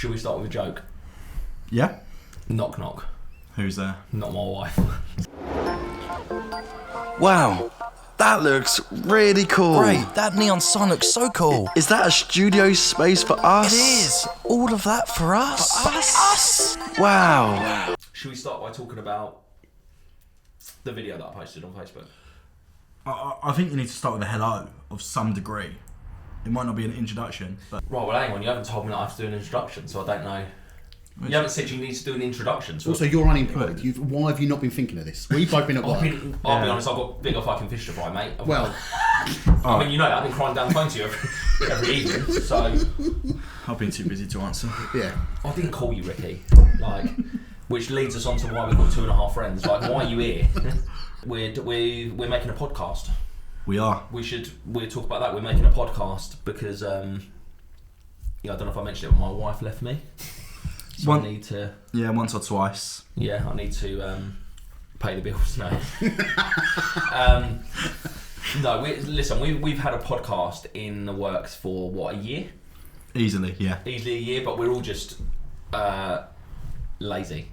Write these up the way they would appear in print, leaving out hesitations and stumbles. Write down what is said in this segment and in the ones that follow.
Should we start with a joke? Yeah. Knock knock. Who's there? Not my wife. Wow, that looks really cool. Great, that neon sign looks so cool. Is that a studio space for us? It is. All of that for us. For us. Wow. Should we start by talking about the video that I posted on Facebook? I think you need to start with a hello of some degree. It might not be an introduction, but... Right, well hang on, you haven't told me that I have to do an introduction, so I don't know. You haven't said you need to do an introduction. So also, you're unemployed. Why have you not been thinking of this? We've both been at work. I'll be honest, I've got bigger fucking fish to fry, mate. Well, I mean, you know that, I've been crying down the phone to you every evening, so... I've been too busy to answer. yeah. I didn't call you, Ricky. Like, which leads us on to why we've got 2.5 friends. Like, why are you here? We're making a podcast. We are. We'll talk about that. We're making a podcast because, I don't know if I mentioned it, but my wife left me. So I need to... Yeah, once or twice. Yeah, I need to pay the bills now. No, we've had a podcast in the works for, what, a year? Easily, yeah. Easily a year, but we're all just lazy.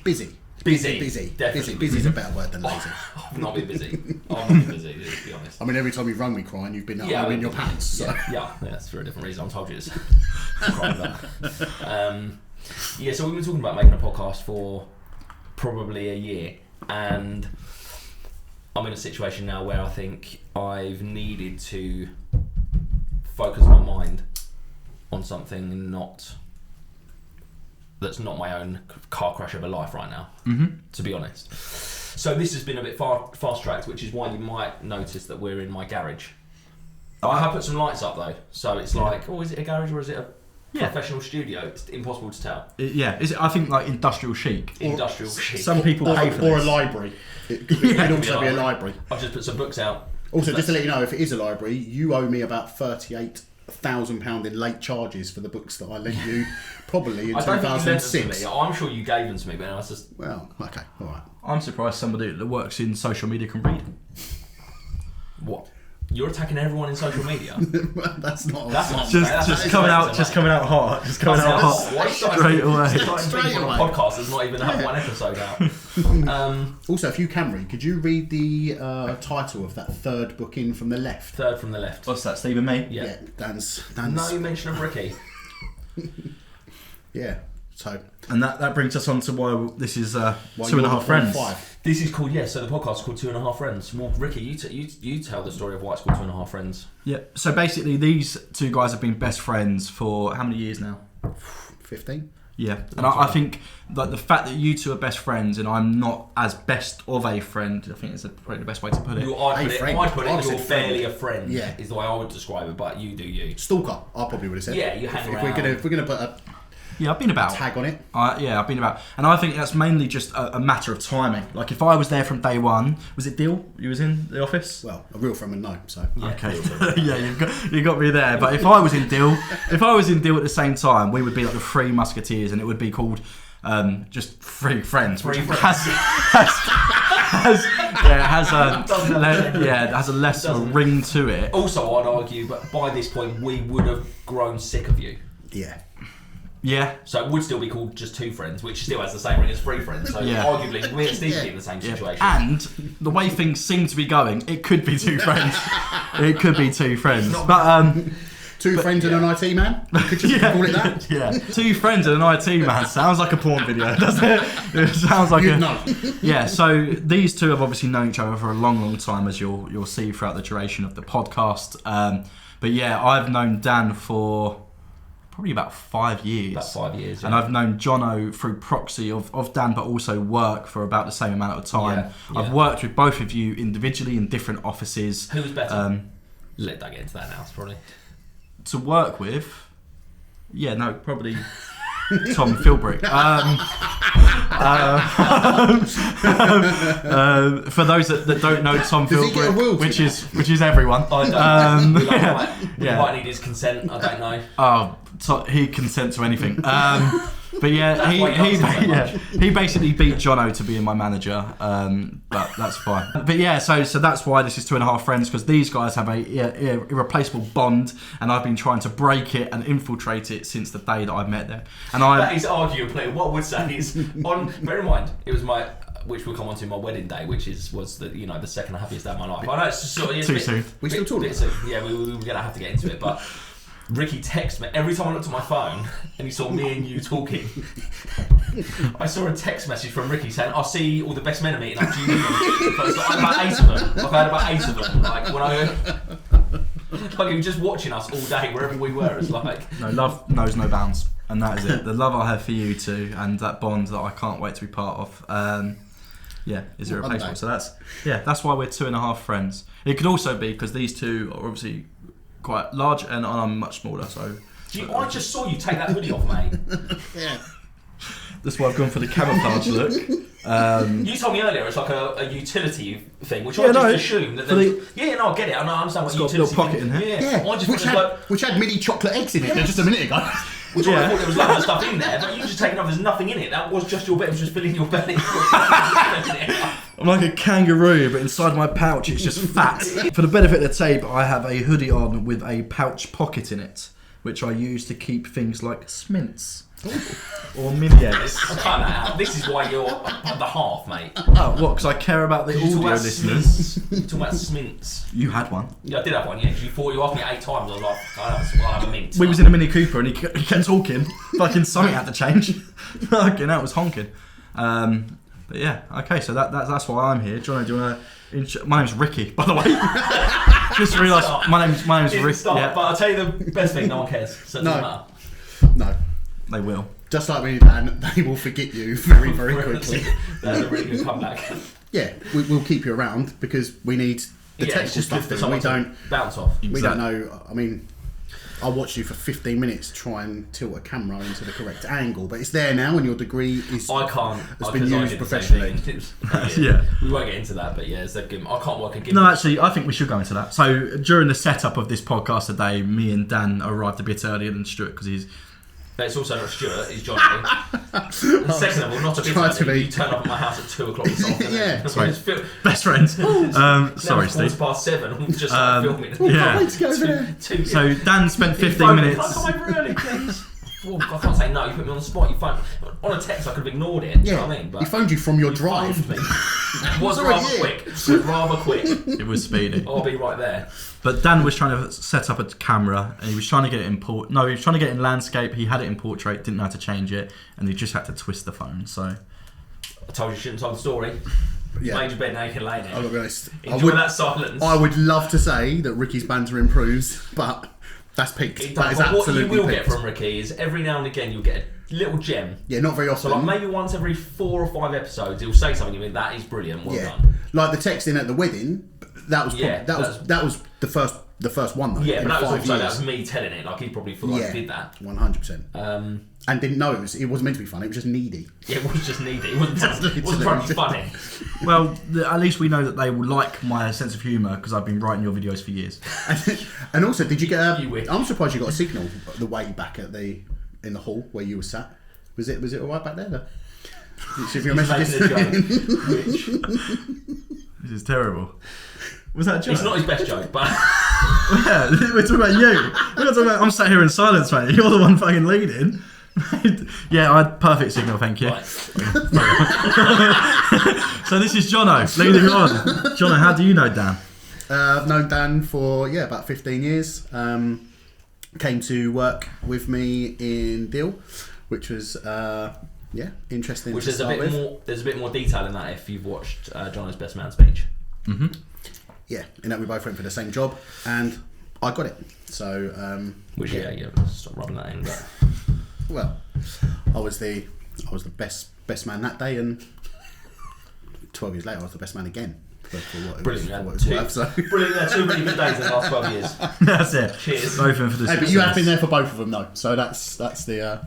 Busy. Busy. Definitely. Busy is a better word than lazy. I've not been busy. I've not been busy, to be honest. I mean, every time you've rung me crying, you've been in your pants. So. Yeah, that's for a different reason. I told you this. Crying about that. So we've been talking about making a podcast for probably a year, and I'm in a situation now where I think I've needed to focus my mind on something that's not my own car crash of a life right now, to be honest. So this has been a bit fast-tracked, which is why you might notice that we're in my garage. I have put some lights up though, so it's like, is it a garage or is it a professional studio? It's impossible to tell. Is it? I think like industrial chic. Industrial chic. Some people pay for this. Or a library. It could also be a library. I've just put some books out. Also, just to let you know, if it is a library, you owe me about £38,000 in late charges for the books that I lent you, probably in 2006. I'm sure you gave them to me, but I was just... Well, okay, all right. I'm surprised somebody that works in social media can read. What? You're attacking everyone in social media? That's not just coming out hot. Just coming out hot straight away. Straight away. Podcast does not even have one episode out. Also, if you can read, could you read the title of that third book in from the left? Third from the left. What's that, Stephen May? Yeah. Dan's. No mention of Ricky. Yeah. So. And that brings us on to why this is 2.5 friends. This is called, so the podcast is called 2.5 Friends. Well, Ricky, you tell the story of why it's called 2.5 Friends. Yeah, so basically these two guys have been best friends for how many years now? 15. Yeah, and I think that the fact that you two are best friends and I'm not as best of a friend, I think is probably the best way to put it. I'd put it, you're fairly a friend, yeah, is the way I would describe it, but you do you. Stalker, I probably would have said. Yeah, you hang around. If we're gonna put a... Yeah, I've been about. Tag on it. I've been about. And I think that's mainly just a matter of timing. Like, if I was there from day one, was it Deal? You was in the office? Well, a real friend would know, so. Yeah, okay. Yeah, you got me there. But if I was in Deal at the same time, we would be like the Three Musketeers, and it would be called just Three Friends, which has a less of a ring to it. Also, I'd argue, but by this point, we would have grown sick of you. Yeah. Yeah. So it would still be called just Two Friends, which still has the same ring as Three Friends. So arguably, we're still in the same situation. And the way things seem to be going, it could be Two Friends. It could be Two Friends. But Two friends and an IT man? Could you call it that? Yeah. Two friends and an IT man sounds like a porn video, doesn't it? It sounds like Yeah, so these two have obviously known each other for a long, long time, as you'll see throughout the duration of the podcast. But yeah, I've known Dan for probably about 5 years. About 5 years, yeah. And I've known Jono through proxy of Dan, but also work for about the same amount of time. Yeah. I've worked with both of you individually in different offices. Who's better? Let that get into that now, probably. To work with? Yeah, no, probably Tom Philbrick. For those that don't know Tom Philbrick, which is everyone. We might need his consent, I don't know. Oh, He'd consent to anything. But yeah, he basically beat Jono to being my manager. But that's fine. But yeah, so that's why this is 2.5 Friends, because these guys have a irreplaceable bond, and I've been trying to break it and infiltrate it since the day that I met them. And that is arguably what I would say is bear in mind it was my. Which we'll come on to my wedding day, which was the the second happiest day of my life. I know it's sort of too soon. We still talking. Yeah, we were gonna have to get into it, but Ricky texted me every time I looked at my phone and he saw me and you talking. I saw a text message from Ricky saying, "I'll see all the best men are meeting up to you." I had about 8 of them. I had about 8 of them. Like when he was just watching us all day wherever we were. It's like no, love knows no bounds, and that is it. The love I have for you two, and that bond that I can't wait to be part of. Is irreplaceable. So that's why we're 2.5 Friends. It could also be because these two are obviously quite large and I'm much smaller. So I just saw you take that hoodie off, mate. Yeah. That's why I've gone for the camouflage look. You told me earlier it's like a utility thing, which I just assumed that. I get it. I understand what utility. Got a little pocket in here. Yeah, which had mini chocolate eggs in it just a minute ago. Which I thought there was loads of stuff in there, but you just taken off. There's nothing in it. That was just your bit. It was just filling your belly. I'm like a kangaroo, but inside my pouch it's just fat. For the benefit of the tape, I have a hoodie on with a pouch pocket in it, which I use to keep things like smints. Or mini eggs. I cut that out. This is why you're at the half, mate. Oh, what? Because I care about the audio listeners. You're talking about smints. You had one. Yeah, I did have one, yeah. Because you asked me 8 times. I was like, I'll have a mint. We was in a Mini Cooper and he kept talking. Fucking something had to change. Fucking hell, it was honking. But yeah, okay, so that's why I'm here. Jono, do you want to... My name's Ricky, by the way. Just realised my name's Ricky. Yeah. But I'll tell you the best thing, no one cares. So it doesn't matter. No. They will. Just like me, Dan, they will forget you very, very quickly. That's a really good comeback. Yeah, we'll keep you around because we need the technical stuff that we don't bounce off. We don't know. I mean, I watched you for 15 minutes try and tilt a camera into the correct angle, but it's there now, and your degree has been used professionally. Yeah, we won't get into that, but yeah, it's I can't work a gimmick. No, actually, I think we should go into that. So during the setup of this podcast today, me and Dan arrived a bit earlier than Stuart because he's. But it's also not Stuart, it's Johnny. Second of all, not a bit early. You turn up at my house at 2 o'clock this afternoon. Yeah. Sorry. Best friends. Sorry, Steve. It's 7:15 and we've just started filming. Yeah. Let's go over there. So Dan spent 15 minutes. Can I come over early, please? Well, I can't say no, you put me on the spot. You phoned on a text, I could have ignored it. Do you know what I mean? But he phoned you from your drive. It was rather quick. It was speedy. I'll be right there. But Dan was trying to set up a camera, and he was trying to get it in he was trying to get it in landscape. He had it in portrait, didn't know how to change it, and he just had to twist the phone. So I told you shouldn't tell the story. Yeah. Made your bed, now you can lay in it. I'll be honest. Enjoy that silence. I would love to say that Ricky's banter improves, but that's peaked. That is absolutely what you will peaked. get from Ricky is every now and again you'll get a little gem. Yeah, not very often. So like maybe once every 4 or 5 episodes he'll say something you mean that is brilliant. Well done. Like the texting at the wedding. That was the first one though. Yeah, but that was also years. that was me telling it. Like he probably thought I did that. 100%. And didn't know it wasn't meant to be funny. It was just needy. Yeah, it was just needy. It wasn't trying to be funny. Well, at least we know that they will like my sense of humour because I've been writing your videos for years. And also, did you get? I'm surprised you got a signal the way back in the hall where you were sat. Was it all right back there? If your messages. This is terrible. Was that a joke? It's not his best joke, but yeah, we're talking about you. We're not talking about. I'm sat here in silence, mate. You're the one fucking leading. Yeah, I had perfect signal, thank you. Right. So this is Jono, leading on. Jono, how do you know Dan? I've known Dan for about 15 years. Came to work with me in Deal, which was interesting. Which there's a bit more detail in that if you've watched Jono's Best Man speech. Mm-hmm. Yeah, in that we both went for the same job, and I got it. So, stop rubbing that in. But. Well, I was the best man that day, and 12 years later, I was the best man again. Brilliant. Brilliant. 2 really good days in the last 12 years. That's it. Cheers. Both of them for the but you have been there for both of them, though. So that's the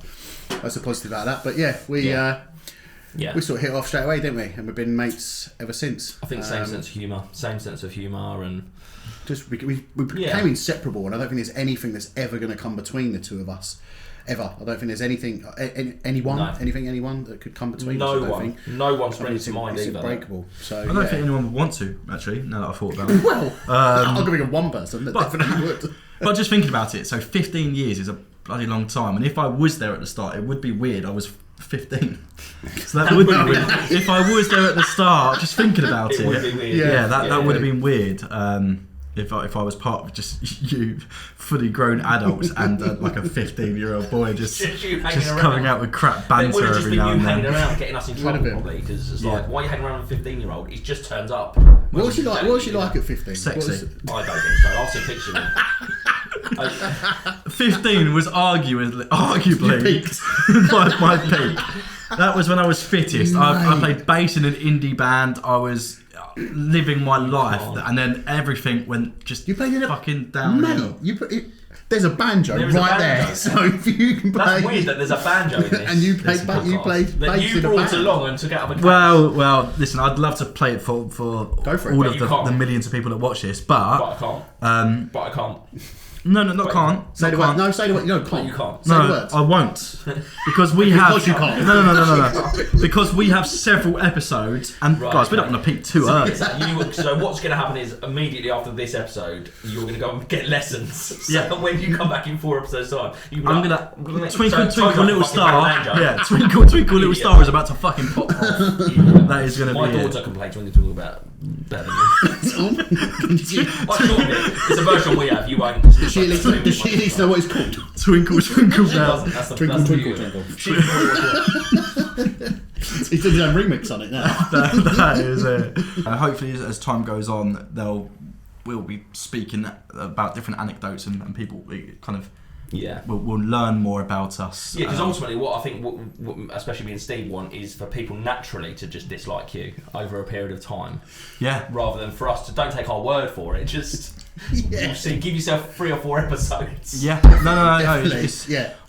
positive out of that. But yeah, we sort of hit it off straight away, didn't we? And we've been mates ever since. I think same sense of humour, and just we became inseparable. And I don't think there's anything that's ever going to come between the two of us. ever. I don't think there's anything, anyone that could come between us. I don't think. No one springs It's to mind either. unbreakable. So I don't think anyone would want to, actually, now that I thought about it. Well, I'm going to think of one person that definitely would. But just thinking about it, so 15 years is a bloody long time, and if I was there at the start, it would be weird. I was 15. So that would be weird. If I was there at the start, just thinking about it, would be weird. yeah, that would have been weird. If I was part of just you fully grown adults and like a 15-year-old boy just coming out with crap banter every now and then. It would have just been you hanging around getting us in trouble probably, because it's like, why are you hanging around with a 15-year-old? He just turns up. What was she like? What was she like at 15? Sexy. I don't think so. I'll see pictures of him. 15 was arguably my peak. That was when I was fittest. I played bass in an indie band. I was living my life, and then everything went just fucking downhill. There's a banjo right there, so if you can play. That's weird that there's a banjo in this. And you played bass that you brought along and took out of a case. Well, listen, I'd love to play it for all of the millions of people that watch this, but I can't. No, can't. Say the word. No, say the word. No, can't. You can't. Say the words. I won't, because we have. Because you can't. No. Because we have several episodes, and guys, we don't want to peak too early. So what's going to happen is immediately after this episode, you're going to go and get lessons. So when you come back in 4 episodes time, I'm gonna twinkle, little star. Yeah, twinkle, little star is about to fucking pop off. That is going to be. My daughter can play Twinkle about better than you. It's a version we have. You won't. Does she at least know what it's called? Twinkle down. Twinkle. He's doing his own remix on it now. that is it. Hopefully, as time goes on, we'll be speaking about different anecdotes, and people kind of will learn more about us. Yeah, because ultimately, what I think, what especially me and Steve want, is for people naturally to just dislike you over a period of time. Yeah. Rather than for us to don't take our word for it, just. So give yourself 3 or 4 episodes. Yeah, no. I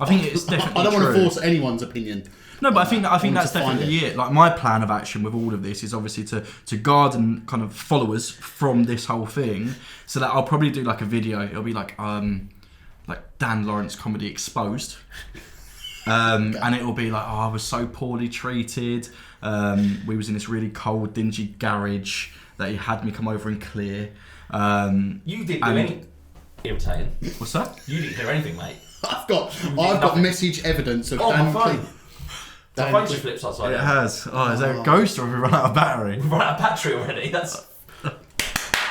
think it's definitely. I don't want to true. force anyone's opinion. No, but I think that's definitely it. Like, my plan of action with all of this is obviously to garden kind of followers from this whole thing, so that I'll probably do like a video. It'll be like Dan Lawrence comedy exposed. And it will be like, I was so poorly treated. We was in this really cold, dingy garage that he had me come over and clear. You didn't do anything irritating. What's that? You didn't hear anything, mate. I've got message evidence of Dan my phone. The phone just flips outside. It has. Oh, is there a ghost, or have we run out of battery? We've run out of battery already. That's. What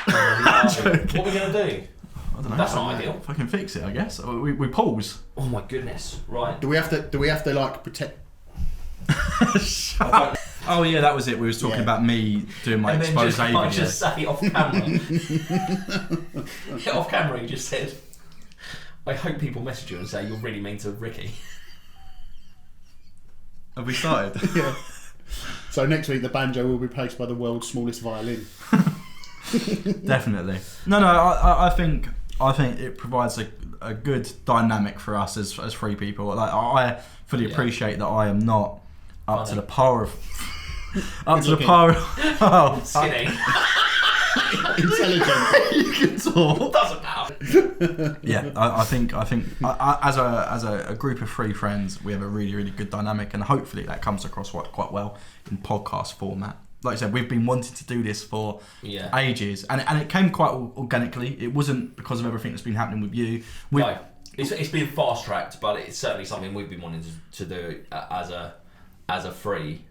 are we gonna do? I don't know. That's not ideal. Fucking fix it, I guess. We pause. Oh my goodness! Right. Do we have to like protect? Oh yeah, that was it. We was talking about me doing my exposed video. I just say off camera. Off camera, you just said, I hope people message you and say you're really mean to Ricky. Have we started? Yeah. So next week the banjo will be replaced by the world's smallest violin. Definitely. No. I think it provides a good dynamic for us as 3 people. Like, I fully appreciate that I am not up to the power of. Oh, skinny. Intelligent. You can talk. Doesn't matter. Yeah, I think as a group of 3 friends, we have a really, really good dynamic, and hopefully that comes across quite well in podcast format. Like I said, we've been wanting to do this for ages, and it came quite organically. It wasn't because of everything that's been happening with you. No, it's been fast tracked, but it's certainly something we've been wanting to do as a free.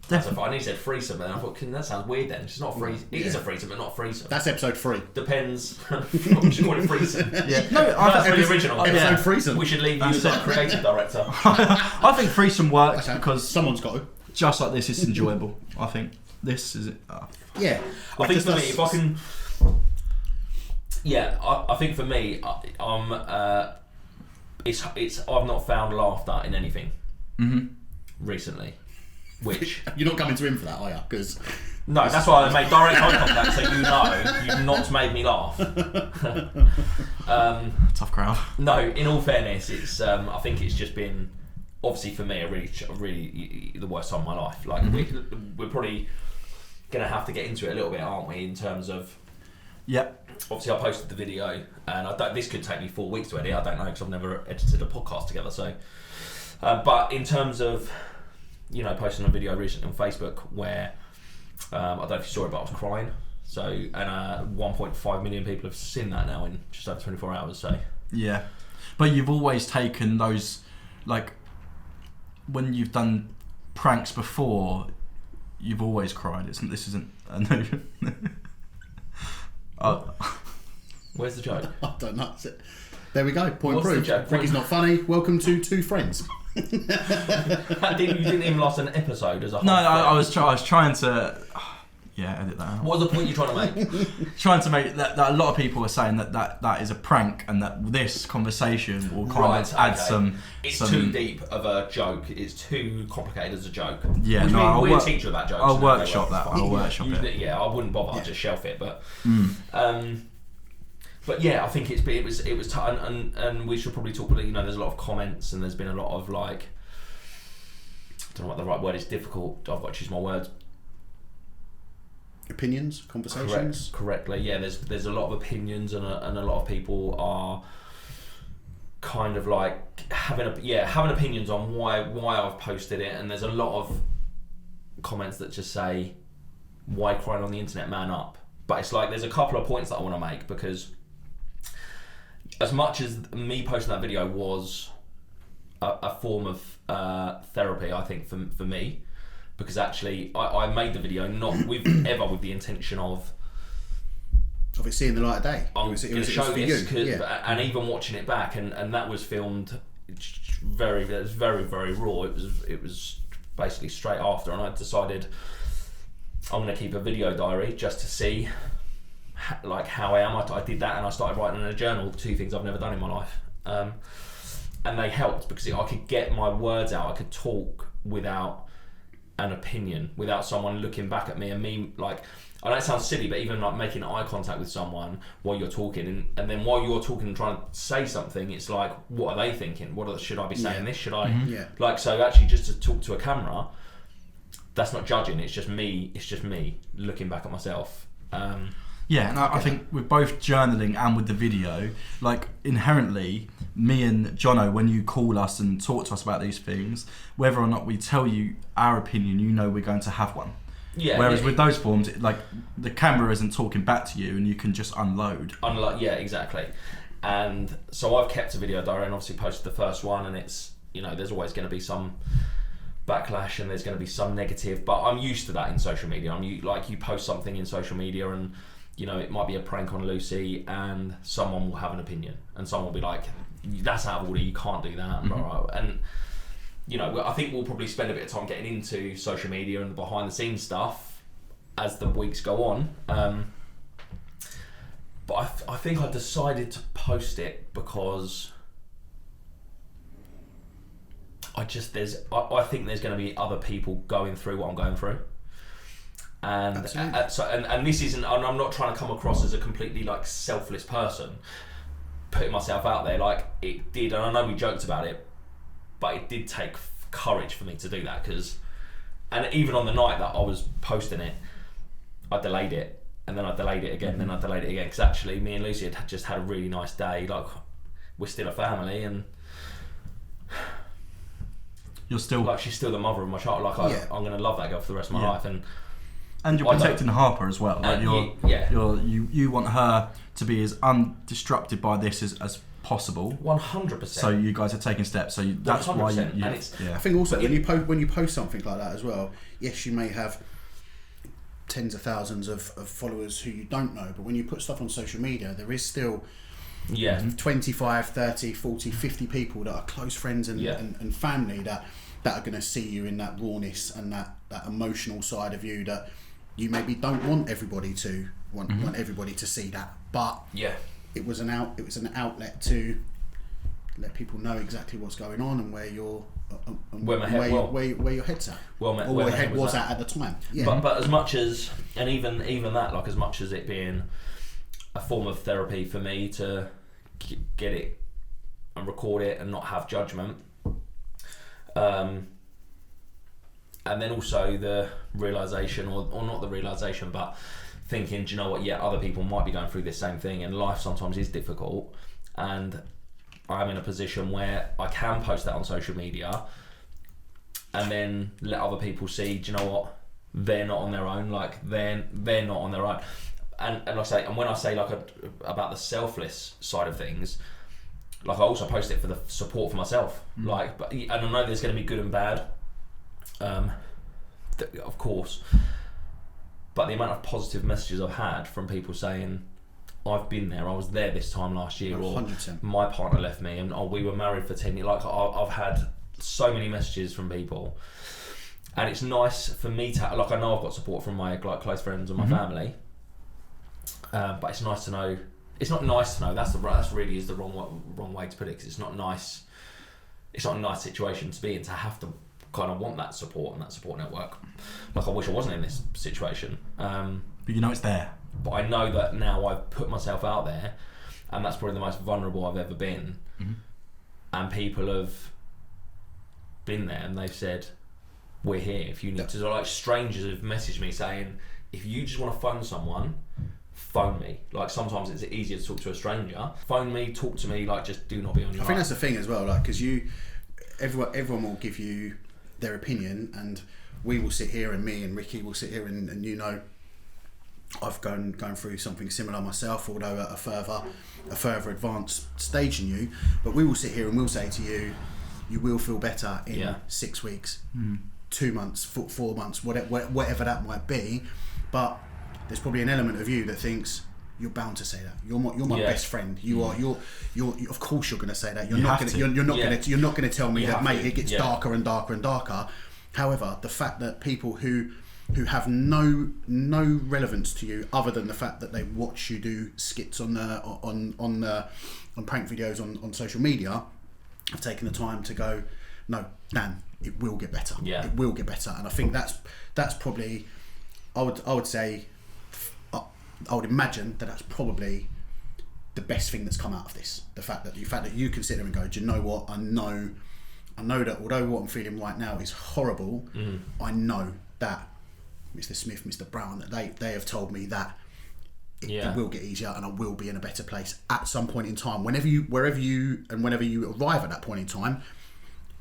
Definitely. I nearly said threesome, and I thought, that sounds weird then. It's not a threesome. It is a threesome, but not a threesome. That's episode 3. Depends. We should call it threesome. Yeah. That's really original. Episode threesome. We should leave you as our creative director. I think threesome works because someone's got to. Just like this, it's enjoyable. I think this is it. Yeah. I think for me, if I can. Yeah, I think for me, it's I've not found laughter in anything recently. Which you're not coming to him for that, are you? Because no, that's why I made direct eye contact, so you've not made me laugh. Tough crowd. No, in all fairness, it's I think it's just been obviously for me a really the worst time of my life. Like we're probably gonna have to get into it a little bit, aren't we? In terms of obviously I posted the video, and this could take me 4 weeks to edit. I don't know because I've never edited a podcast together, so. But in terms of, posting a video recently on Facebook where I don't know if you saw it, but I was crying. So, and 1.5 million people have seen that now in just over 24 hours. So yeah, but you've always taken those, like, when you've done pranks before, you've always cried. This isn't. Where's the joke? I don't know. There we go. Point What's the proved. joke? Ricky's not funny. Welcome to Two Friends. You didn't even last an episode as a whole. No, I was trying to. Edit that out. What was the point you're trying to make? Trying to make that a lot of people are saying that is a prank, and that this conversation will kind of add some. It's too deep of a joke. It's too complicated as a joke. Yeah, Which no, we'll teach you about jokes. I'll workshop that. I'll workshop it. Yeah, I wouldn't bother. I'd just shelf it. But, but yeah, I think it was and we should probably talk. There's a lot of comments, and there's been a lot of like, I don't know what the right word is. Difficult. I've got to choose my words. Opinions, conversations. Correctly, yeah. There's a lot of opinions, and a lot of people are kind of like having opinions on why I've posted it, and there's a lot of comments that just say, "Why crying on the internet, man up?" But it's like there's a couple of points that I want to make, because as much as me posting that video was a form of therapy, I think for me. Because actually, I made the video not with the intention of it seeing the light of day. I'm It going to was show for this, you. and even watching it back, and that was filmed very, very raw. It was basically straight after, and I decided I'm going to keep a video diary just to see like how I am. I did that, and I started writing in a journal 2 things I've never done in my life, and they helped because I could get my words out. I could talk without an opinion, without someone looking back at me and me like, I know it sounds silly, but even like making eye contact with someone while you're talking, and then while you're talking and trying to say something, it's like, what are they thinking? Should I be saying this? Should I? Yeah. Like, so actually just to talk to a camera, that's not judging. It's just me looking back at myself. Yeah, and I think with both journaling and with the video, like inherently, me and Jono, when you call us and talk to us about these things, whether or not we tell you our opinion, we're going to have one. Yeah. Whereas with those forms, like the camera isn't talking back to you, and you can just unload. Yeah, exactly. And so I've kept a video diary and obviously posted the first one, and it's there's always going to be some backlash and there's going to be some negative, but I'm used to that in social media. You post something in social media and it might be a prank on Lucy, and someone will have an opinion, and someone will be like, "That's out of order. You can't do that." Mm-hmm. And I think we'll probably spend a bit of time getting into social media and the behind the scenes stuff as the weeks go on. But I think I decided to post it because I think there's going to be other people going through what I'm going through. And and this isn't, and I'm not trying to come across as a completely like selfless person putting myself out there. Like it did, and I know we joked about it, but it did take courage for me to do that, and even on the night that I was posting it, I delayed it, and then I delayed it again, then I delayed it again, because actually me and Lucy had just had a really nice day. Like we're still a family, and you're still like, she's still the mother of my child. Like I'm gonna love that girl for the rest of my life, and you're protecting Harper as well. Like you want her to be as undistracted by this as possible. 100%. So you guys are taking steps. So that's 100%. Why you I think also when you post something like that as well, yes, you may have tens of thousands of followers who you don't know, but when you put stuff on social media, there is still 25, 30, 40, 50 people that are close friends and family that are going to see you in that rawness and that emotional side of you that you maybe don't want everybody to want everybody to see that, but it was an outlet to let people know exactly what's going on and where your head's at, or where your head was at the time. Yeah. But as much as, and even that, like as much as it being a form of therapy for me to get it and record it and not have judgment, and then also the realisation, or not the realisation, but thinking, do you know what, other people might be going through this same thing, and life sometimes is difficult, and I'm in a position where I can post that on social media and then let other people see, do you know what, they're not on their own, like they're not on their own. And when I say like about the selfless side of things, like I also post it for the support for myself, like, but, and I know there's going to be good and bad, of course, but the amount of positive messages I've had from people saying, I've been there, I was there this time last year, 100%. or my partner left me, and we were married for 10 years. Like I've had so many messages from people, and it's nice for me to, like, I know I've got support from my like close friends and my family, but it's nice to know. It's not nice to know. That's really is the wrong way to put it, because it's not nice. It's not a nice situation to be in, to have to kind of want that support and that support network. Like, I wish I wasn't in this situation. But you know it's there. But I know that now I've put myself out there, and that's probably the most vulnerable I've ever been. And people have been there and they've said, we're here if you need to. Like, strangers have messaged me saying, if you just want to phone someone, phone me. Like, sometimes it's easier to talk to a stranger. Phone me, talk to me, like, just do not be on your I think that's the thing as well, like, because everyone will give you their opinion, and we will sit here, and me and Ricky will sit here, and you know, I've gone through something similar myself, although at a further advanced stage than you. But we will sit here and we'll say to you, you will feel better in 6 weeks, 2 months, 4 months, whatever that might be. But there's probably an element of you that thinks, you're bound to say that. You're my best friend. You're of course you're going to say that. You're not going to tell me that, mate. It gets darker and darker and darker. However, the fact that people who have no relevance to you other than the fact that they watch you do skits on prank videos on social media, have taken the time to go, no, Dan, it will get better. It will get better. And I think that's probably, I would say, I would imagine that's probably the best thing that's come out of this. The fact that you can sit there and go, do you know what? I know that although what I'm feeling right now is horrible, I know that Mr. Smith, Mr. Brown, that they have told me that it will get easier and I will be in a better place at some point in time. Whenever you arrive at that point in time,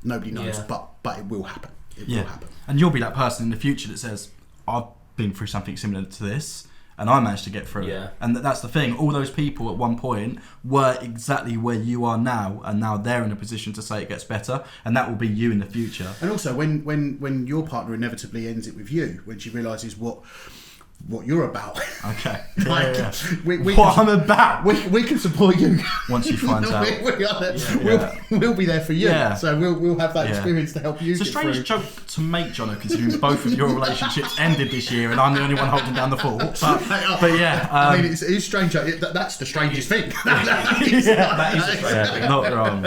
nobody knows, but it will happen. It will happen. And you'll be that person in the future that says, I've been through something similar to this, and I managed to get through it. And that's the thing. All those people at one point were exactly where you are now, and now they're in a position to say it gets better, and that will be you in the future. And also, when your partner inevitably ends it with you, when she realises what you're about. Okay. I'm about. We can support you. Once she finds out. We'll be there for you. Yeah. So we'll have that experience to help you. It's a strange joke to make, Jono, considering both of your relationships ended this year and I'm the only one holding down the fort. But yeah. I mean, it is strange. That's the strangest thing. That is the strangest thing. Not wrong.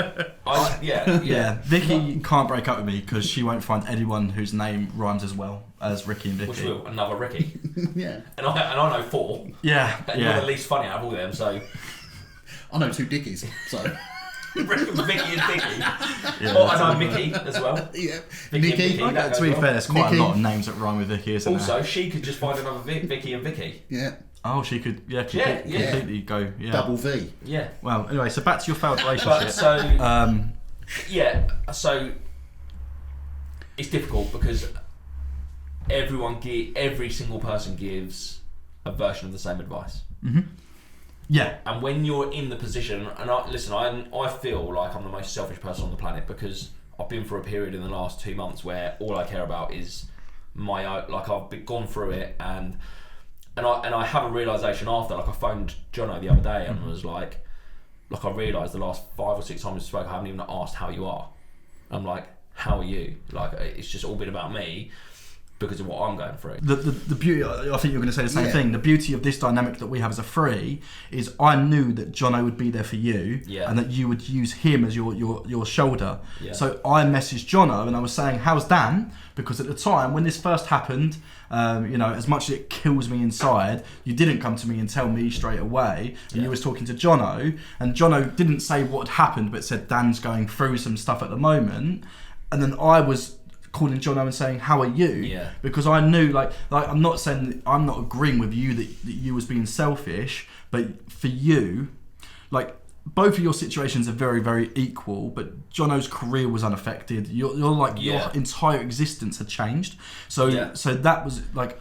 Vicky can't break up with me because she won't find anyone whose name rhymes as well as Ricky and Vicky. Which will, another Ricky. Yeah. And I know 4. Yeah. And you're the least funny out of all them, so. I know 2 Dickies, so. Vicky and Dicky. I know Mickey as well. Yeah. Vicky. To be fair, there's quite a lot of names that rhyme with Vicky, isn't there? Also, she could just find another Vicky and Vicky. Yeah. Oh, she could, completely go, Double V. Yeah. Well, anyway, so back to your failed relationship. So it's difficult because every single person gives a version of the same advice. Yeah. And when you're in the position, and I feel like I'm the most selfish person on the planet because I've been through a period in the last 2 months where all I care about is my own. Like, I've gone through it, and I have a realisation after. Like, I phoned Jono the other day and was like I realised the last 5 or 6 times we spoke, I haven't even asked how you are. I'm like, how are you? Like, it's just all been about me because of what I'm going through. The beauty, I think you're going to say the same thing. The beauty of this dynamic that we have as a three is I knew that Jono would be there for you, and that you would use him as your shoulder. So I messaged Jono and I was saying, how's Dan? Because at the time when this first happened, as much as it kills me inside, you didn't come to me and tell me straight away, and you was talking to Jono, and Jono didn't say what had happened but said Dan's going through some stuff at the moment, and then I was calling Jono and saying, how are you? Because I knew, like I'm not saying that I'm not agreeing with you that you was being selfish, but for you, like, both of your situations are very, very equal, but Jono's career was unaffected. Your entire existence had changed. So that was like,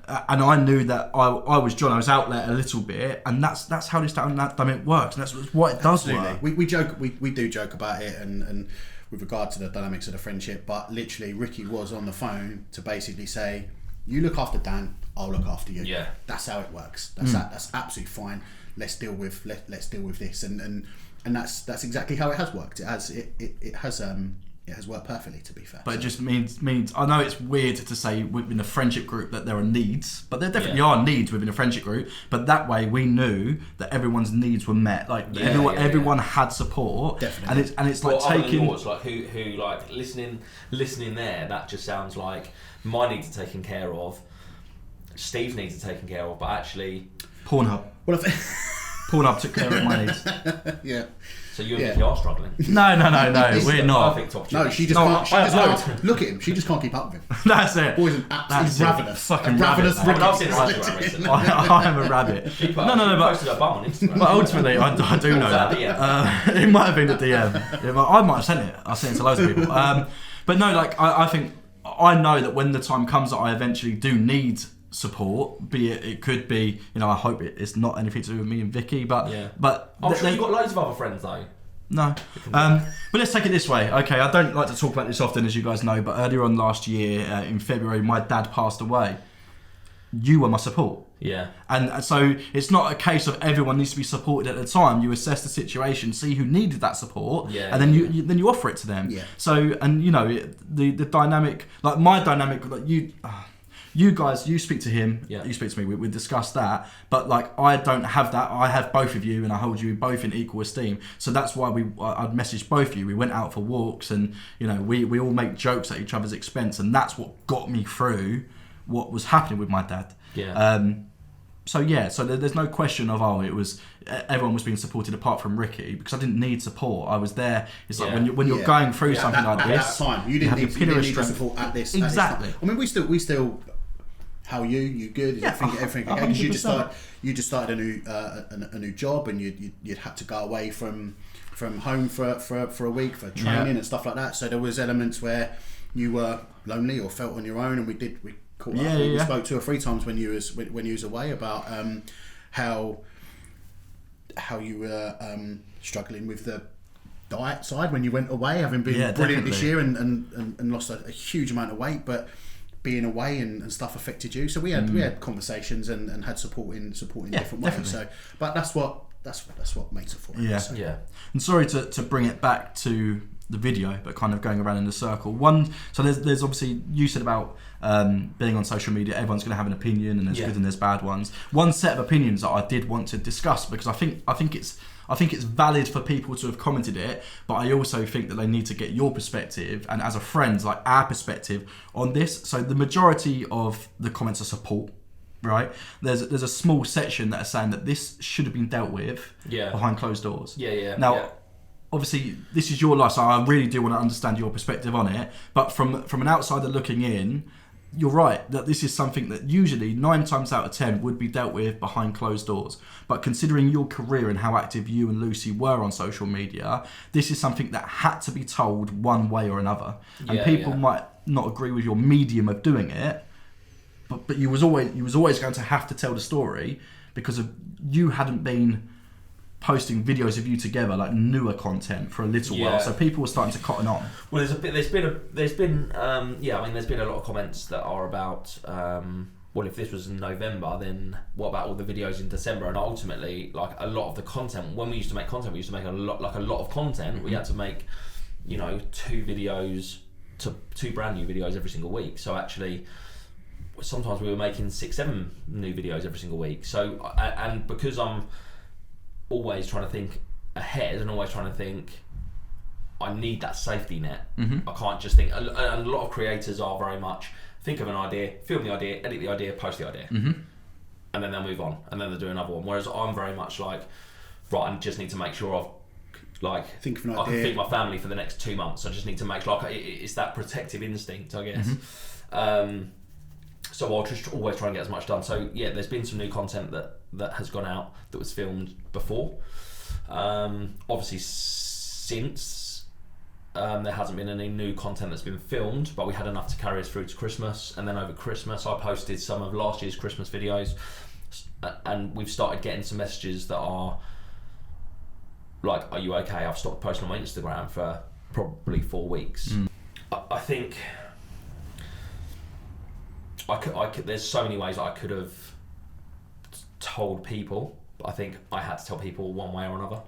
and I knew that I was Jono's outlet a little bit, and that's how this dynamic works, and that's what it does work. We joke, we do joke about it, and with regard to the dynamics of the friendship, but literally Ricky was on the phone to basically say, you look after Dan, I'll look after you. Yeah, that's how it works. That's absolutely fine. Let's deal with this, and that's exactly how it has worked. It has worked perfectly, to be fair. But it just means I know it's weird to say within a friendship group that there are needs, but there definitely are needs within a friendship group. But that way we knew that everyone's needs were met. Like everyone had support. Definitely. And it's like taking yours, like who like listening there. That just sounds like my needs are taken care of. Steve's needs are taken care of, but actually Pornhub. Well, Pornhub took care of my needs. Yeah. So you and Vicky are struggling. No, we're not. No, she just can't. Look at him. She just can't keep up with him. That's it. Boy's an absolute ravenous. Fucking ravenous. I've seen Instagram recently. I am a rabbit. But posted a bum on Instagram. But ultimately, I do know that. It might have been a DM. I might have sent it. I sent it to loads of people. But no, like I think I know that when the time comes that I eventually do need support, be it could be, I hope it's not anything to do with me and Vicky, but I'm sure you've got loads of other friends though. No, but let's take it this way. Okay, I don't like to talk about this often, as you guys know, but earlier on last year in February, my dad passed away. You were my support. Yeah. And so it's not a case of everyone needs to be supported at the time. You assess the situation, see who needed that support, and then you offer it to them. Yeah. So, and the dynamic, like my dynamic, like you guys, you speak to him, you speak to me, we discussed that, but like I don't have that. I have both of you and I hold you both in equal esteem. So that's why I'd messaged both of you. We went out for walks and we all make jokes at each other's expense, and that's what got me through what was happening with my dad. So there's no question of everyone was being supported apart from Ricky, because I didn't need support. I was there. It's like when you're going through something like this, at that time you didn't need support at this. Exactly. I mean, we still. How are you? You good? Is everything okay? Because you just started a new job, and you'd had to go away from home for a week for training and stuff like that. So there was elements where you were lonely or felt on your own, and we caught up. We spoke 2 or 3 times when you was away about how you were struggling with the diet side when you went away, having been brilliant this year and lost a huge amount of weight, but being away and stuff affected you. So we had conversations and had support in different ways. So, but that's what makes it for us. Yeah. And sorry to bring it back to the video, but kind of going around in a circle. So there's obviously, you said about being on social media, everyone's going to have an opinion, and there's good and there's bad ones. One set of opinions that I did want to discuss, because I think it's valid for people to have commented it, but I also think that they need to get your perspective, and as a friend, like our perspective on this. So the majority of the comments are support, right? There's a small section that are saying that this should have been dealt with behind closed doors. Now, obviously, this is your life, so I really do want to understand your perspective on it. But from an outsider looking in, you're right that this is something that usually 9 times out of 10 would be dealt with behind closed doors. But considering your career and how active you and Lucy were on social media, this is something that had to be told one way or another. And people might not agree with your medium of doing it, but you was always going to have to tell the story, because of you hadn't been posting videos of you together, like newer content, for a little while, so people were starting to cotton on. Well, there's been a lot of comments that are about well, if this was in November, then what about all the videos in December? And ultimately, like a lot of the content, when we used to make content, we used to make a lot of content. We had to make 2 videos to 2 brand new videos every single week. So actually, sometimes we were making 6-7 new videos every single week. So and because I'm always trying to think ahead and always trying to think, I need that safety net. I can't just think, and a lot of creators are very much think of an idea, film the idea, edit the idea, post the idea, and then they'll move on, and then they'll do another one. Whereas I'm very much like, right, I just need to make sure I can feed my family for the next 2 months. I just need to make sure it's that protective instinct, I guess. So I'll just always try and get as much done. So there's been some new content that has gone out that was filmed before. Obviously, since there hasn't been any new content that's been filmed, but we had enough to carry us through to Christmas. And then over Christmas, I posted some of last year's Christmas videos, and we've started getting some messages that are like, "Are you okay?" I've stopped posting on my Instagram for probably 4 weeks. I think I could. There's so many ways I could have told people, but I think I had to tell people one way or another.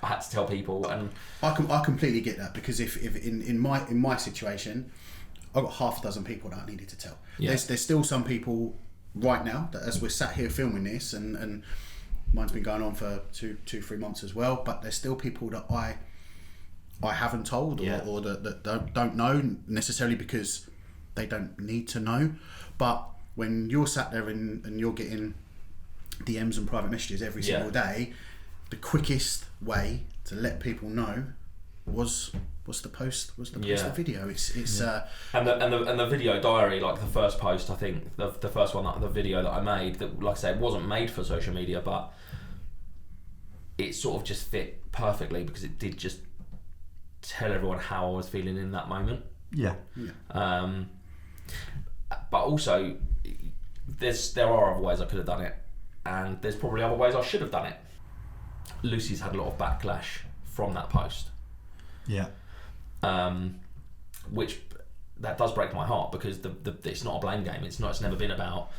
I had to tell people, and I completely get that, because if in my situation, I've got half a dozen people that I needed to tell. Yeah. There's still some people right now that, as we're sat here filming this, and mine's been going on for 2-3 months as well, but there's still people that I haven't told, or that don't know necessarily because they don't need to know. But when you're sat there and you're getting DMs and private messages every single day, the quickest way to let people know was the post the video. It's and the video diary, like the first post, I think the first one, the video that I made, that, like I said, wasn't made for social media, but it sort of just fit perfectly because it did just tell everyone how I was feeling in that moment. But also there are other ways I could have done it, and there's probably other ways I should have done it. Lucy's had a lot of backlash from that post, which that does break my heart, because it's not a blame game. It's never been about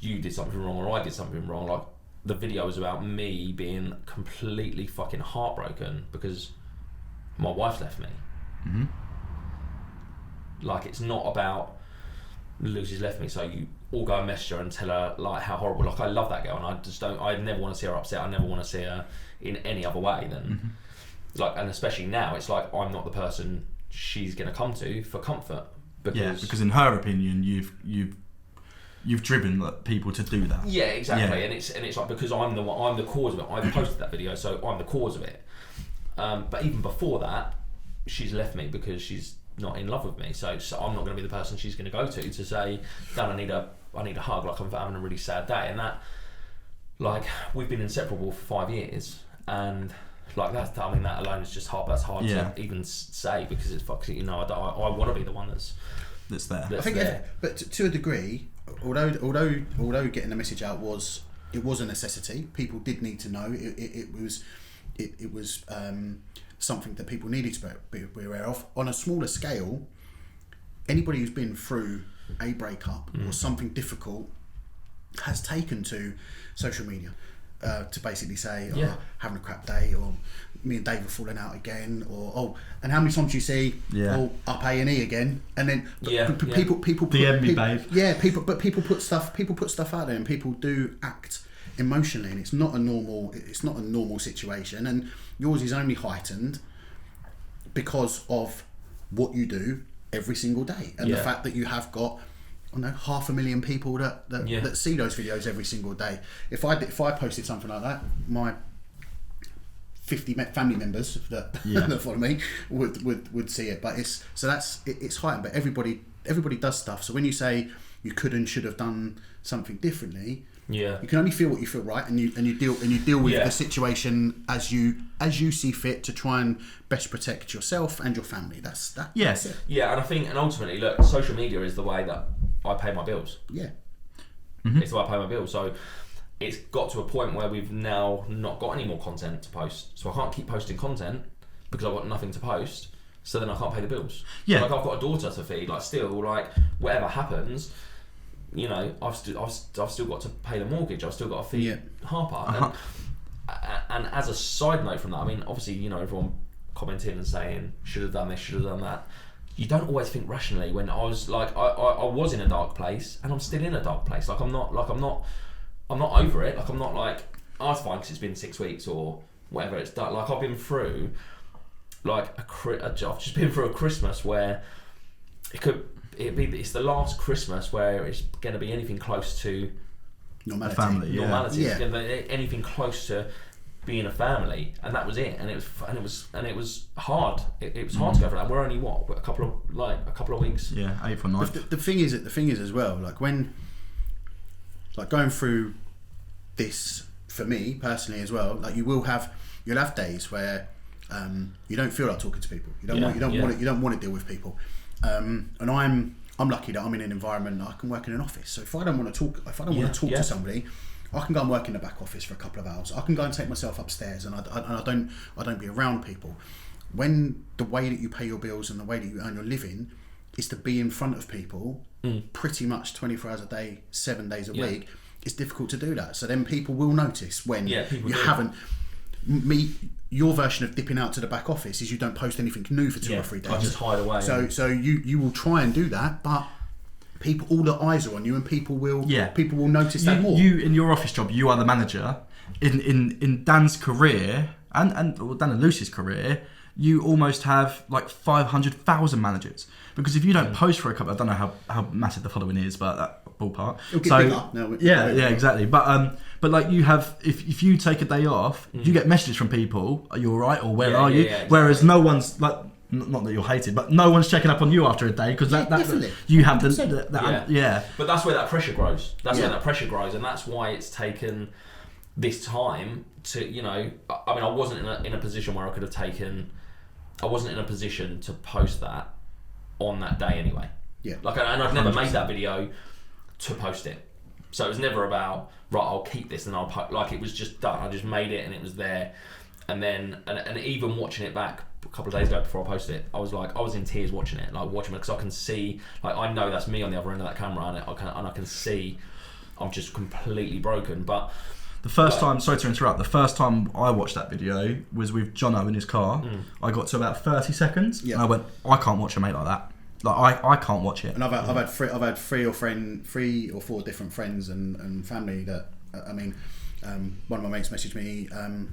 you did something wrong or I did something wrong. Like, the video was about me being completely fucking heartbroken because my wife left me. Like, it's not about Lucy's left me, so you all go and message her and tell her like how horrible. Like, I love that girl, and I never want to see her upset. I never want to see her in any other way than like, and especially now, it's like I'm not the person she's going to come to for comfort, because in her opinion, you've driven people to do that. Yeah, exactly. And it's like, because I'm the cause of it. I posted that video, so I'm the cause of it. But even before that, she's left me because she's not in love with me, so I'm not going to be the person she's going to go to say, Dan, I need a hug, like I'm having a really sad day. And that, like, we've been inseparable for 5 years, and like that alone is just hard. That's hard to even say, because it's fucking, I want to be the one that's there. I think there. But to a degree, although getting the message out was a necessity, people did need to know. It was something that people needed to be aware of. On a smaller scale, anybody who's been through a breakup or something difficult has taken to social media to basically say, having a crap day, or me and Dave are falling out again, or and how many times do you see up A&E again, and then people put, DM me, babe. People put stuff out there, and people do act emotionally, and it's not a normal situation, and yours is only heightened because of what you do every single day, and the fact that you have got 500,000 people that see those videos every single day. If I posted something like that, my 50 family members that follow me would see it. But it's heightened. But everybody does stuff. So when you say you could and should have done something differently, you can only feel what you feel, right? And you deal with the situation as you see fit to try and best protect yourself and your family. That's it. Yeah, and I think, and ultimately, look, social media is the way that I pay my bills. Yeah. It's the way I pay my bills. So it's got to a point where we've now not got any more content to post. So I can't keep posting content because I've got nothing to post. So then I can't pay the bills. Yeah. Like, I've got a daughter to feed. Like, still, like, whatever happens, I've still got to pay the mortgage. I've still got to feed Harper. And as a side note from that, I mean, obviously, everyone commenting and saying should have done this, should have done that. You don't always think rationally. When I was like, I was in a dark place, and I'm still in a dark place. Like, I'm not over it. Like, I'm not like, oh, it's fine because it's been 6 weeks or whatever. It's done. Like, I've been through like I've just been through a Christmas where it's the last Christmas where it's going to be anything close to normality. Normality. It's going to be anything close to being a family, and that was it. And it was hard. It was hard to go through that. We're only a couple of weeks. Yeah, 8th or 9th. The thing is as well, like when, like going through this for me personally as well, like you'll have days where you don't feel like talking to people. You don't want to deal with people. And I'm lucky that I'm in an environment that I can work in an office. So if I don't want to talk, to somebody, I can go and work in the back office for a couple of hours. I can go and take myself upstairs, and I don't be around people. When the way that you pay your bills and the way that you earn your living is to be in front of people pretty much 24 hours a day, 7 days a week, it's difficult to do that. So then people will notice when you haven't. Your version of dipping out to the back office is you don't post anything new for 2 or 3 days. I just hide away. So you will try and do that, but all the eyes are on you, and people will notice that more. You in your office job, you are the manager. In Dan's career and Dan and Lucy's career, you almost have like 500,000 managers, because if you don't post for a couple, I don't know how massive the following is, but that ballpark. It'll get bigger. No, exactly. But like you have, if you take a day off, you get messages from people. Are you all right? Or where are you? Yeah, exactly. Whereas no one's like. Not that you're hated, but no one's checking up on you after a day, because you have the But that's where that pressure grows. And that's why it's taken this time to, you know. I mean, I wasn't in a position where I could have taken. I wasn't in a position to post that on that day anyway. Yeah. Like, and I've never made that video to post it, so it was never about right. I'll keep this and I'll like it was just done. I just made it and it was there, and then and even watching it back a couple of days ago before I posted it, I was in tears watching it because I can see, like, I know that's me on the other end of that camera, and I can see I'm just completely broken. But the first time, sorry to interrupt, the first time I watched that video was with Jono in his car. I got to about 30 seconds and I went, I can't watch a mate like that. Like I can't watch it. And I've had three or four different friends and family that one of my mates messaged me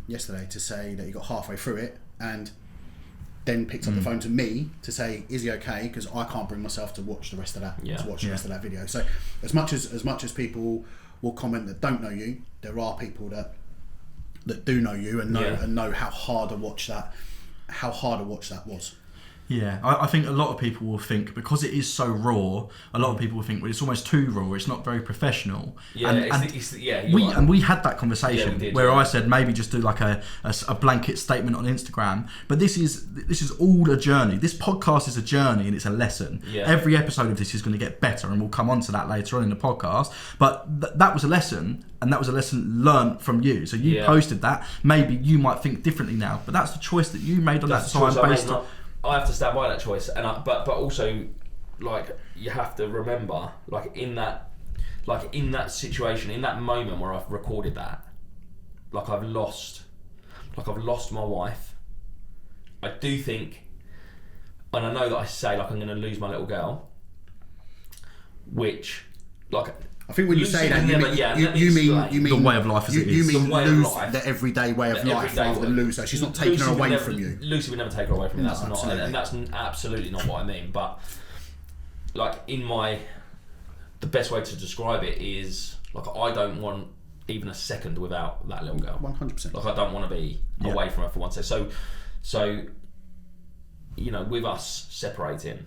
yesterday to say that he got halfway through it and then picked up the phone to me to say, is he okay? Because I can't bring myself to watch the rest of that the rest of that video. So as much as people will comment that don't know you, there are people that do know you and know how hard a watch that was. Yeah, I think a lot of people will think, because it is so raw, a lot of people will think, well, it's almost too raw, it's not very professional. Yeah, we had that conversation where I said maybe just do like a blanket statement on Instagram. But this is all a journey. This podcast is a journey and it's a lesson. Yeah. Every episode of this is going to get better, and we'll come on to that later on in the podcast. But that was a lesson, and that was a lesson learned from you. So you posted that. Maybe you might think differently now, but that's the choice that you made on that time based on. I have to stand by that choice, and but also, like, you have to remember, like in that situation, in that moment where I've recorded that, like I've lost my wife. I do think, and I know that I say like I'm going to lose my little girl, which, like. I think when you say that, you mean the way of life as it is. You mean lose the everyday way of life rather than lose her. She's not taking her away from you. Lucy would never take her away from me. That's not, and that's absolutely not what I mean. But like the best way to describe it is like I don't want even a second without that little girl. 100%. Like I don't want to be away from her for one second. So you know, with us separating,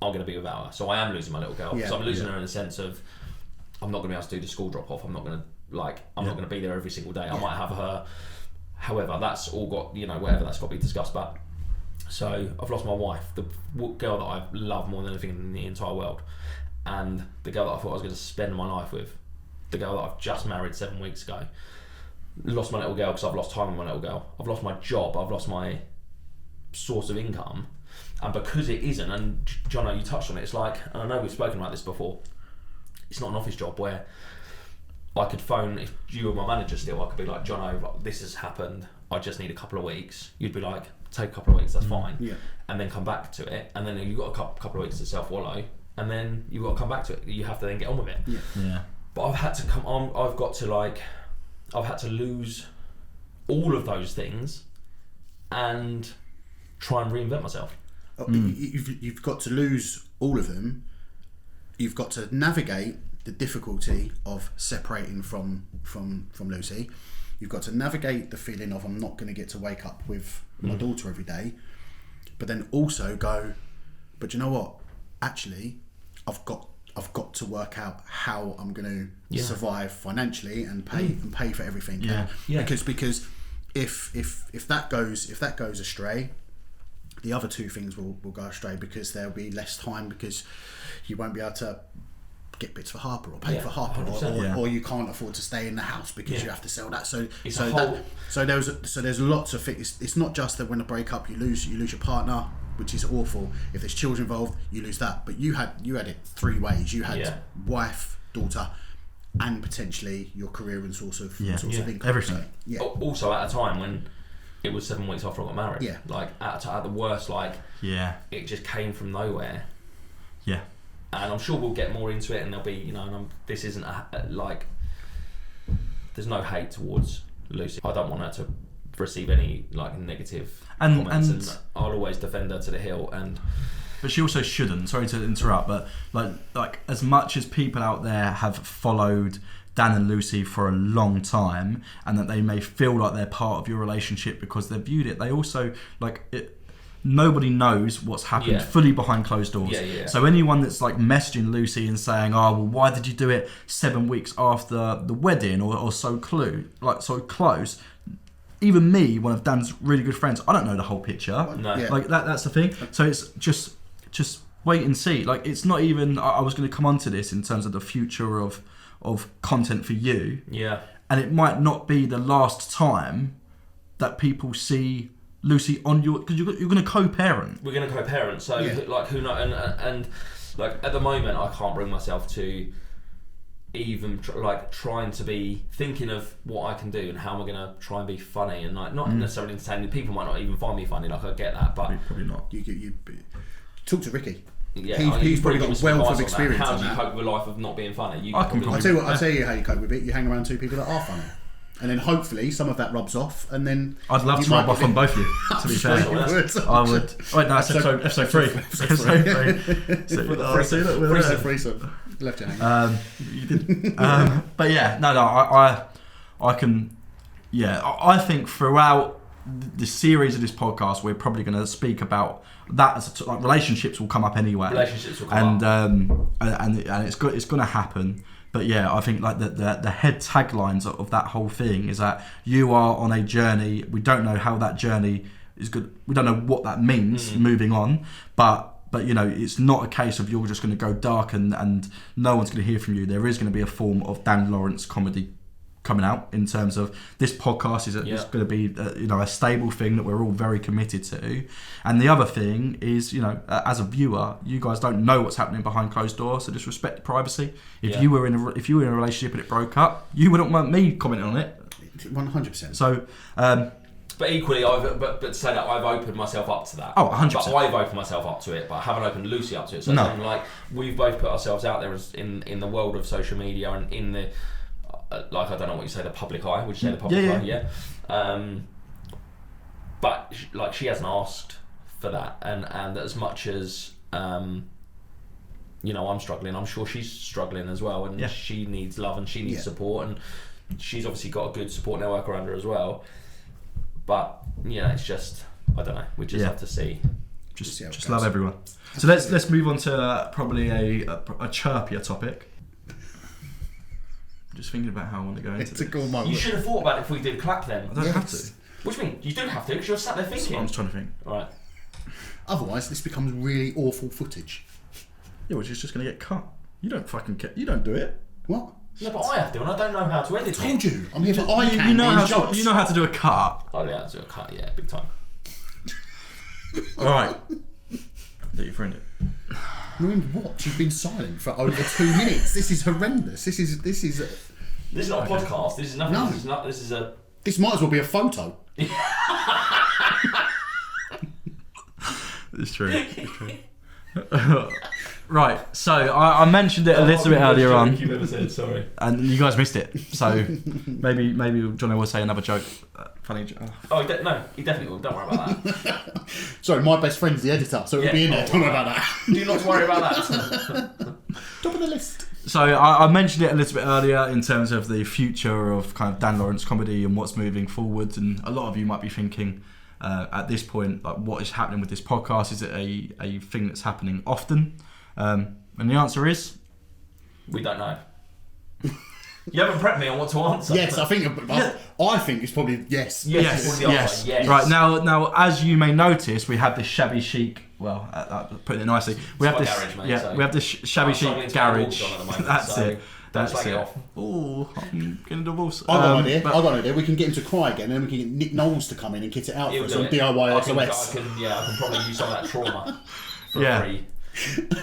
I'm going to be without her. So I am losing my little girl. So I'm losing her in the sense of, I'm not going to be able to do the school drop off. I'm not going to be there every single day. I might have her. However, that's all got, you know, whatever, that's got to be discussed. But so I've lost my wife, the girl that I love more than anything in the entire world, and the girl that I thought I was going to spend my life with, the girl that I've just married 7 weeks ago. Lost my little girl because I've lost time with my little girl. I've lost my job. I've lost my source of income, and because it isn't, and Jono, you touched on it, it's like, and I know we've spoken about this before, it's not an office job where I could phone, if you were my manager still, I could be like, Jono, this has happened, I just need a couple of weeks. You'd be like, take a couple of weeks, that's fine. Yeah. And then come back to it, and then you've got a couple of weeks to self-wallow, and then you've got to come back to it. You have to then get on with it. Yeah. But I've had to come on, I've had to lose all of those things and try and reinvent myself. You've got to lose all of them. You've got to navigate the difficulty of separating from Lucy. You've got to navigate the feeling of, I'm not going to get to wake up with my daughter every day. But then also go, but you know what? Actually, I've got I've got to work out how I'm going to Yeah. survive financially and pay for everything. Yeah. Yeah. Because if that goes astray, the other two things will go astray, because there'll be less time, because you won't be able to get bits for Harper or pay Yeah, for Harper, 100%. or you can't afford to stay in the house because you have to sell that. So It's a whole- there's lots of things. It's not just that when a break up you lose your partner, which is awful. If there's children involved, you lose that. But you had it three ways. You had wife, daughter, and potentially your career and source of income. Everything. So, yeah. Also at a time when it was 7 weeks after I got married. Yeah. Like at the worst, like it just came from nowhere. Yeah. And I'm sure we'll get more into it, and there'll be, this isn't there's no hate towards Lucy. I don't want her to receive any negative comments, and I'll always defend her to the hill. But she also shouldn't. Sorry to interrupt, but like as much as people out there have followed Dan and Lucy for a long time, and that they may feel like they're part of your relationship because they've viewed it, they also nobody knows what's happened fully behind closed doors. Yeah. So anyone that's messaging Lucy and saying, "Oh, well, why did you do it 7 weeks after the wedding, or so close?" Even me, one of Dan's really good friends, I don't know the whole picture. No. Yeah. That's the thing. So it's just wait and see. It's not even. I was going to come onto this in terms of the future of content for you. Yeah. And it might not be the last time that people see Lucy on your, because you're going to co-parent. We're going to co-parent, so who knows? And at the moment, I can't bring myself to even trying to be thinking of what I can do and how am I going to try and be funny and not necessarily entertaining. People might not even find me funny. I get that, but Probably not. You talk to Ricky. Yeah, he's probably got a wealth of experience How on do you that. cope with a life of not being funny? I'll tell you how you cope with it. You hang around two people that are funny, and then hopefully some of that rubs off, and then I'd love to rub off on both of you, to be fair. I would. Wait, no, episode 3. Threesome. Left you hanging. You did. But yeah, no, I can. Yeah, I think throughout the series of this podcast, we're probably going to speak about that as relationships will come up anyway. Relationships will come up, and it's going to happen. But yeah, I think the head taglines of that whole thing is that you are on a journey. We don't know how that journey is good. We don't know what that means moving on, but it's not a case of you're just going to go dark and no one's going to hear from you. There is going to be a form of Dan Lawrence comedy coming out in terms of this podcast is going to be a stable thing that we're all very committed to. And the other thing is, as a viewer, you guys don't know what's happening behind closed doors, so just respect the privacy. If you were in a relationship and it broke up, you wouldn't want me commenting on it. 100%. So but equally, but to say that I've opened myself up to that. Oh, 100%. But I've opened myself up to it, but I haven't opened Lucy up to it. So No. we've both put ourselves out there in the world of social media and in the I don't know what you say, the public eye. Would you say the public eye? Yeah. But she hasn't asked for that, and as much as I'm struggling, I'm sure she's struggling as well, and she needs love and she needs support, and she's obviously got a good support network around her as well. But it's just, I don't know. We just have to see. Just love everyone. So let's move on to probably a chirpier topic. Just thinking about how I want to go into it's a cool moment. You should have thought about it if we did clap then. I don't have to. What do you mean? You do have to because you're sat there thinking. I'm just trying to think. Alright. Otherwise, this becomes really awful footage. Yeah, which is just going to get cut. You don't fucking care. You don't do it. What? No, but I have to, and I don't know how to edit it. I told you. I'm here for eye You know how to do a cut. Oh yeah, to do a cut, yeah, big time. Alright. Let your friend it. Ruined what? You've been silent for over 2 minutes. This is horrendous. This is This is not a podcast. This is nothing. No. This is a. This might as well be a photo. It's true. Right, so I mentioned it a little bit earlier on, You've ever said sorry. and you guys missed it. So maybe Johnny will say another joke. Funny joke. Oh, no, he definitely will. Don't worry about that. Sorry, my best friend's the editor, so it'll be in there. Don't worry about that. Do not worry about that. Top of the list. So I mentioned it a little bit earlier in terms of the future of kind of Dan Lawrence comedy and what's moving forward, and a lot of you might be thinking at this point, like, what is happening with this podcast? Is it a thing that's happening often? And the answer is We don't know. You haven't prepped me on what to answer. Yes, I think it's probably yes. Yes. Right now, as you may notice, we have this shabby chic. Well, putting it nicely, we have this. Garage, mate, we have this shabby chic garage. That's it. That's it. Off. Oh, I'm getting divorced. I got an idea. We can get him to cry again, and then we can get Nick Knowles to come in and kit it out for us on DIY SOS. I can probably use some of that trauma for free.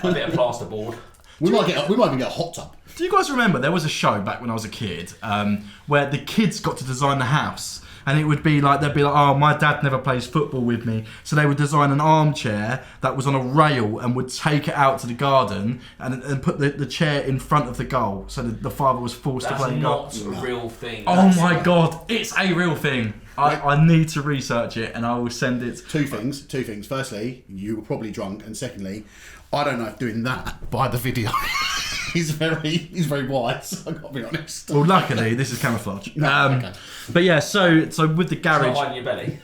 A bit of plasterboard. We might even get a hot tub. Do you guys remember there was a show back when I was a kid where the kids got to design the house? And it would be like, they'd be like, oh, my dad never plays football with me. So they would design an armchair that was on a rail and would take it out to the garden and put the chair in front of the goal. So the father was forced to play goal. That's not a real thing. Oh my God, it's a real thing. I need to research it and I will send it. Two things. Firstly, you were probably drunk. And secondly, I don't know if doing that by the video he's very wise, I've got to be honest. Well, luckily, this is camouflage. Okay. But yeah, so with the garage... It's not hiding your belly.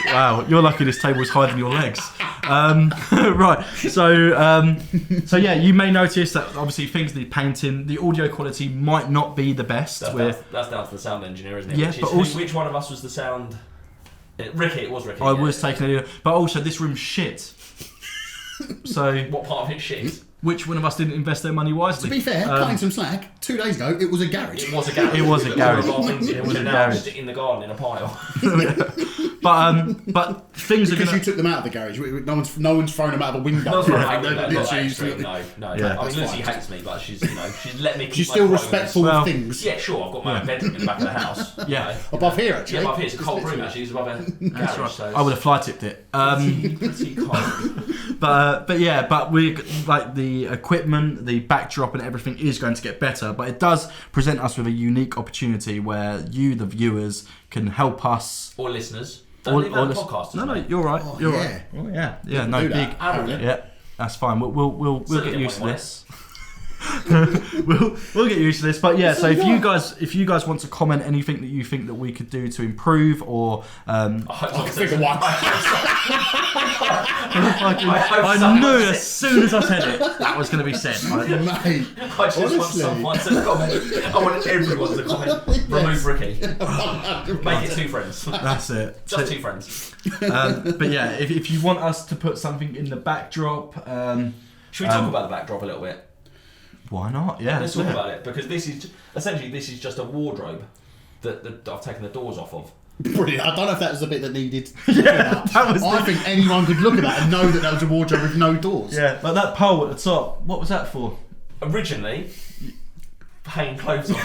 Wow, you're lucky this table's hiding your legs. Right, so yeah, you may notice that obviously things need painting. The audio quality might not be the best. That's down to the sound engineer, isn't it? Yeah, Which one of us was the sound... Ricky, it was Ricky. I was taking it, but also this room's shit. So what part of it shit? Which one of us didn't invest their money wisely? To be fair, cutting some slack, 2 days ago, it was a garage. It was a garage. It was a garage. It was a garage in the garden in a pile. But things are because gonna... you took them out of the garage. No one's thrown them out of the window. No. Yeah. I mean, Lucy hates me, but she's let me. She's still respectful of things. Yeah, sure. I've got my own bedroom in the back of the house. Yeah, above here actually. Yeah, above here. It's a cold room actually. It's above a garage. That's right. So I would have fly tipped it. pretty cold. But we like the equipment, the backdrop, and everything is going to get better. But it does present us with a unique opportunity where you, the viewers, can help us or listeners. Don't leave out the podcast. No, you're right. Oh, you're yeah. right. Oh, yeah. No, do big. that. Yeah, that's fine. We'll get used to this. we'll get used to this. But yeah, so if you guys want to comment anything that you think that we could do to improve or I knew as soon as I said it that was going to be said. Mate, I just want someone to comment. I want everyone to comment. Remove Ricky. Make it 2 friends. That's it. Just 2 friends. But yeah, if you want us to put something in the backdrop, should we talk about the backdrop a little bit? Why not? Yeah, let's talk about it because this is just a wardrobe that I've taken the doors off of. Brilliant. I don't know if that was the bit that needed. I think anyone could look at that and know that was a wardrobe with no doors. Yeah, like that pole at the top. What was that for? Originally, hanging clothes on.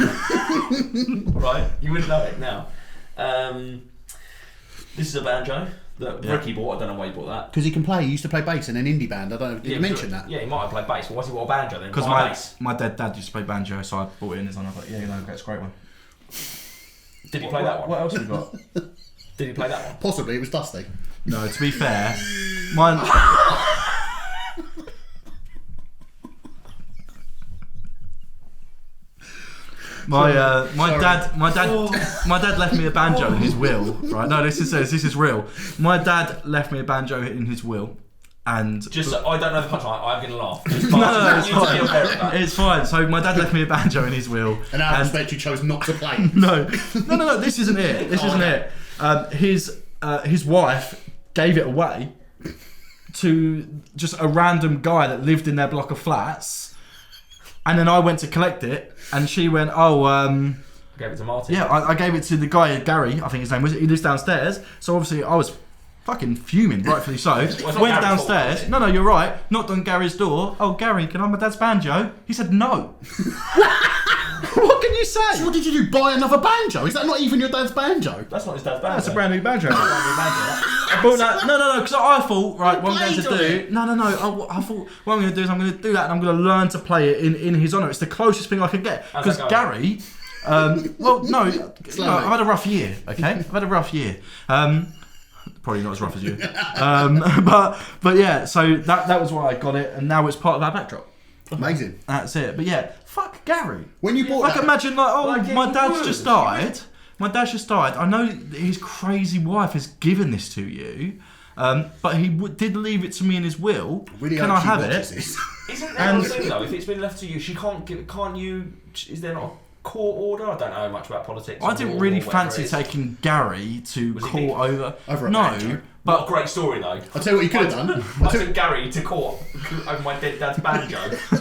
Right, you wouldn't know it now. This is a banjo that Ricky bought. I don't know why he bought that. Because he can play. He used to play bass in an indie band. I don't know. Did you mention that? Yeah, he might have played bass. But why's he bought a banjo then? Because my dad used to play banjo, so I bought it in his honor. I thought, yeah, that's a great one. Did he play that one? What else have we got? Did he play that one? Possibly. It was Dusty. No, to be fair, mine. My dad left me a banjo in his will. Right? No, this is real. My dad left me a banjo in his will, and just so I don't know the punchline. I'm going to laugh. No, it's fine. So my dad left me a banjo in his will, and out of respect, you chose not to play. No. This isn't it. This isn't it. His wife gave it away to just a random guy that lived in their block of flats. And then I went to collect it, and she went, gave it to Martin. Yeah, I gave it to the guy, Gary, I think his name was. He lives downstairs. So obviously I was fucking fuming, rightfully so. Went downstairs. Fault, no, you're right. Knocked on Gary's door. Oh, Gary, can I have my dad's banjo? He said no. What can you say? So what did you do? Buy another banjo? Is that not even your dad's banjo? That's not his dad's banjo. That's a brand new banjo. I bought that. No, because I thought, right, what I'm going to do. No. I thought what I'm going to do is I'm going to do that and I'm going to learn to play it in his honour. It's the closest thing I could get. Because Gary. Well, no, I've had a rough year. Okay, I've had a rough year. Probably not as rough as you. But yeah, so that was why I got it, and now it's part of our backdrop. Amazing. That's it. But yeah, fuck Gary. When you bought that, imagine my dad's just died. My dad's just died. I know his crazy wife has given this to you, but he did leave it to me in his will. Really Can I have it? Is Isn't there a thing though? If it's been left to you, she can't give. Can't you? Is there not a court order? I don't know much about politics. I didn't really fancy taking Gary to court over. a banjo? What a great story though. I'll tell you what you could have done. I took Gary to court over my dead dad's banjo.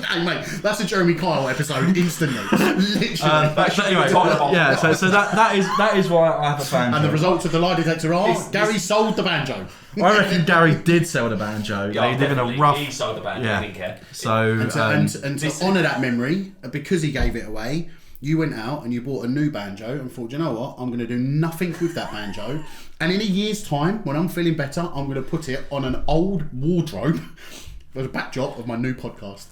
Hey mate, that's a Jeremy Kyle episode instantly. Literally. But anyway, so that is why I have a banjo. And the results of the lie detector are Gary sold the banjo. I reckon Gary did sell the banjo. Yeah, he lived in a rough. He sold the banjo. Yeah. He didn't care. So And to honour that memory, because he gave it away, you went out and you bought a new banjo and thought, you know what, I'm going to do nothing with that banjo. And in a year's time, when I'm feeling better, I'm going to put it on an old wardrobe as a backdrop of my new podcast.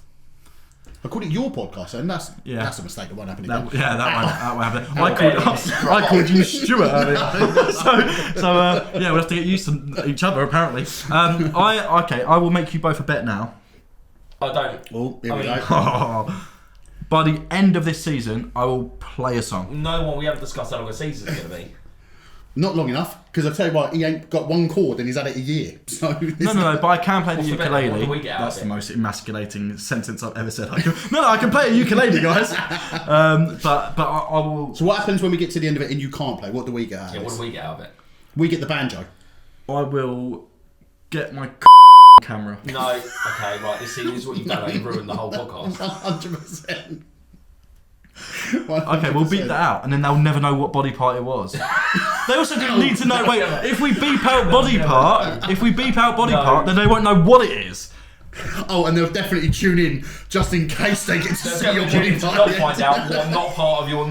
I called it your podcast, and that's a mistake. That won't happen again. That won't happen. I called you Stuart earlier. so we'll have to get used to each other apparently. I will make you both a bet now. I don't. Oh, here we go. By the end of this season, I will play a song. No one. We haven't discussed how long a season's going to be. Not long enough, because I tell you what, he ain't got one chord and he's had it a year. So No, but I can play the ukulele. What do we get out That's of the it? most emasculating sentence I've ever said. I can play a ukulele, guys. But I will. So what happens when we get to the end of it and you can't play? What do we get out of it? What do we get out of it? We get the banjo. I will get my camera. No. Okay. Right. This is what you've done. You've ruined the whole podcast. 100%. Okay, we'll beep that out, and then they'll never know what body part it was. They also didn't need to know. Wait, if we beep out body part, then they won't know what it is. Oh, and they'll definitely tune in just in case they get to see your body part. Not find out what not part of your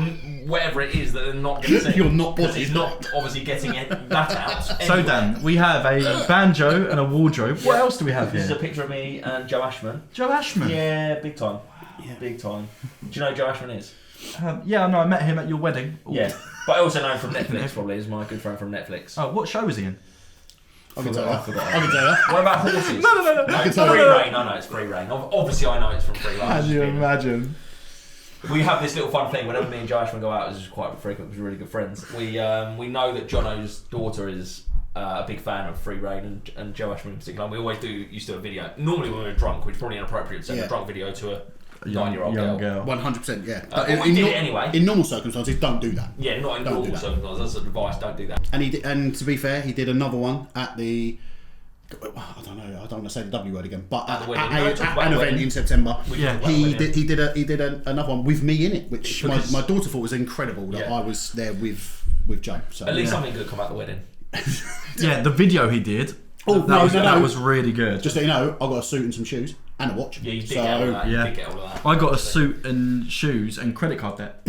whatever it is that they're not going to see. You're not because body. he's not obviously getting that out. So Dan, we have a banjo and a wardrobe. What else do we have This is here? a picture of me and Joe Ashman. Joe Ashman. Yeah, big time. Yeah, big time. Do you know who Joe Ashman is? Yeah, no, I met him at your wedding. Ooh. Yeah, but I also know him from Netflix. Probably is my good friend from Netflix. Oh, what show was he in? I can tell that. What about horses? No. I can tell Free Reign. I know it's Free Reign. Obviously, I know it's from Free Reign. Can you imagine? We have this little fun thing whenever me and Joe Ashman go out, it's quite frequent because we're really good friends. We know that Jono's daughter is a big fan of Free Reign and Joe Ashman in particular. And we always used to do a video. Normally when we were drunk, which is probably inappropriate to send a drunk video to a 9-year-old girl. 100%, yeah. But we did it anyway. In normal circumstances, don't do that. Yeah, not in normal circumstances. That's advice. Don't do that. And to be fair, he did another one at the. I don't want to say the W word again, but at an event in September, he did another one with me in it, which my daughter thought was incredible that I was there with Joe. So at least something good come out of the wedding. Yeah, the video he did. That was really good. Just so you know, I got a suit and some shoes and a watch. Yeah, you did get all that. Yeah. You did get all of that. I got a suit and shoes and credit card debt.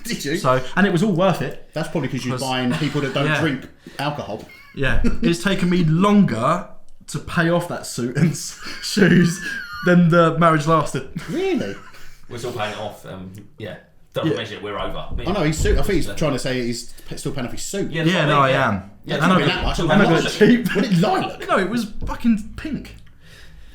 Did you? So, and it was all worth it. That's probably because you're buying people that don't drink alcohol. Yeah, it's taken me longer to pay off that suit and shoes than the marriage lasted. Really? We're still paying it off. Don't measure it. We're over. I know he's suit. I think he's trying to say he's still paying off his suit. I am. Yeah, and I got it cheap. What did lilac? No, it was fucking pink.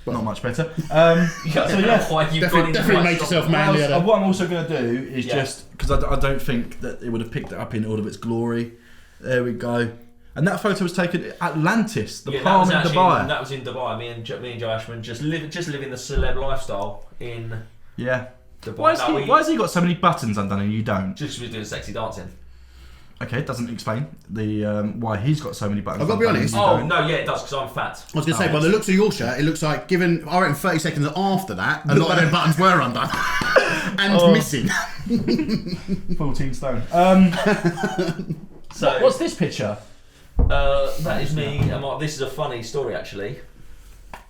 Not much better. Definitely make yourself manly. What I'm also going to do is just because I don't think that it would have picked it up in all of its glory. There we go. And that photo was taken at Atlantis, the Palm in Dubai. That was in Dubai. Me and Joe Ashman just living the celeb lifestyle in Dubai. Why has he got so many buttons undone and you don't? Just because we're doing sexy dancing. Okay, it doesn't explain the why he's got so many buttons. I've got to be honest. Oh no, yeah, it does because I'm fat. I was going to say, by the looks of your shirt, it looks like given I reckon 30 seconds after that, a lot of them buttons were undone and missing. 14 stone. So what's this picture? That is me. This is a funny story actually.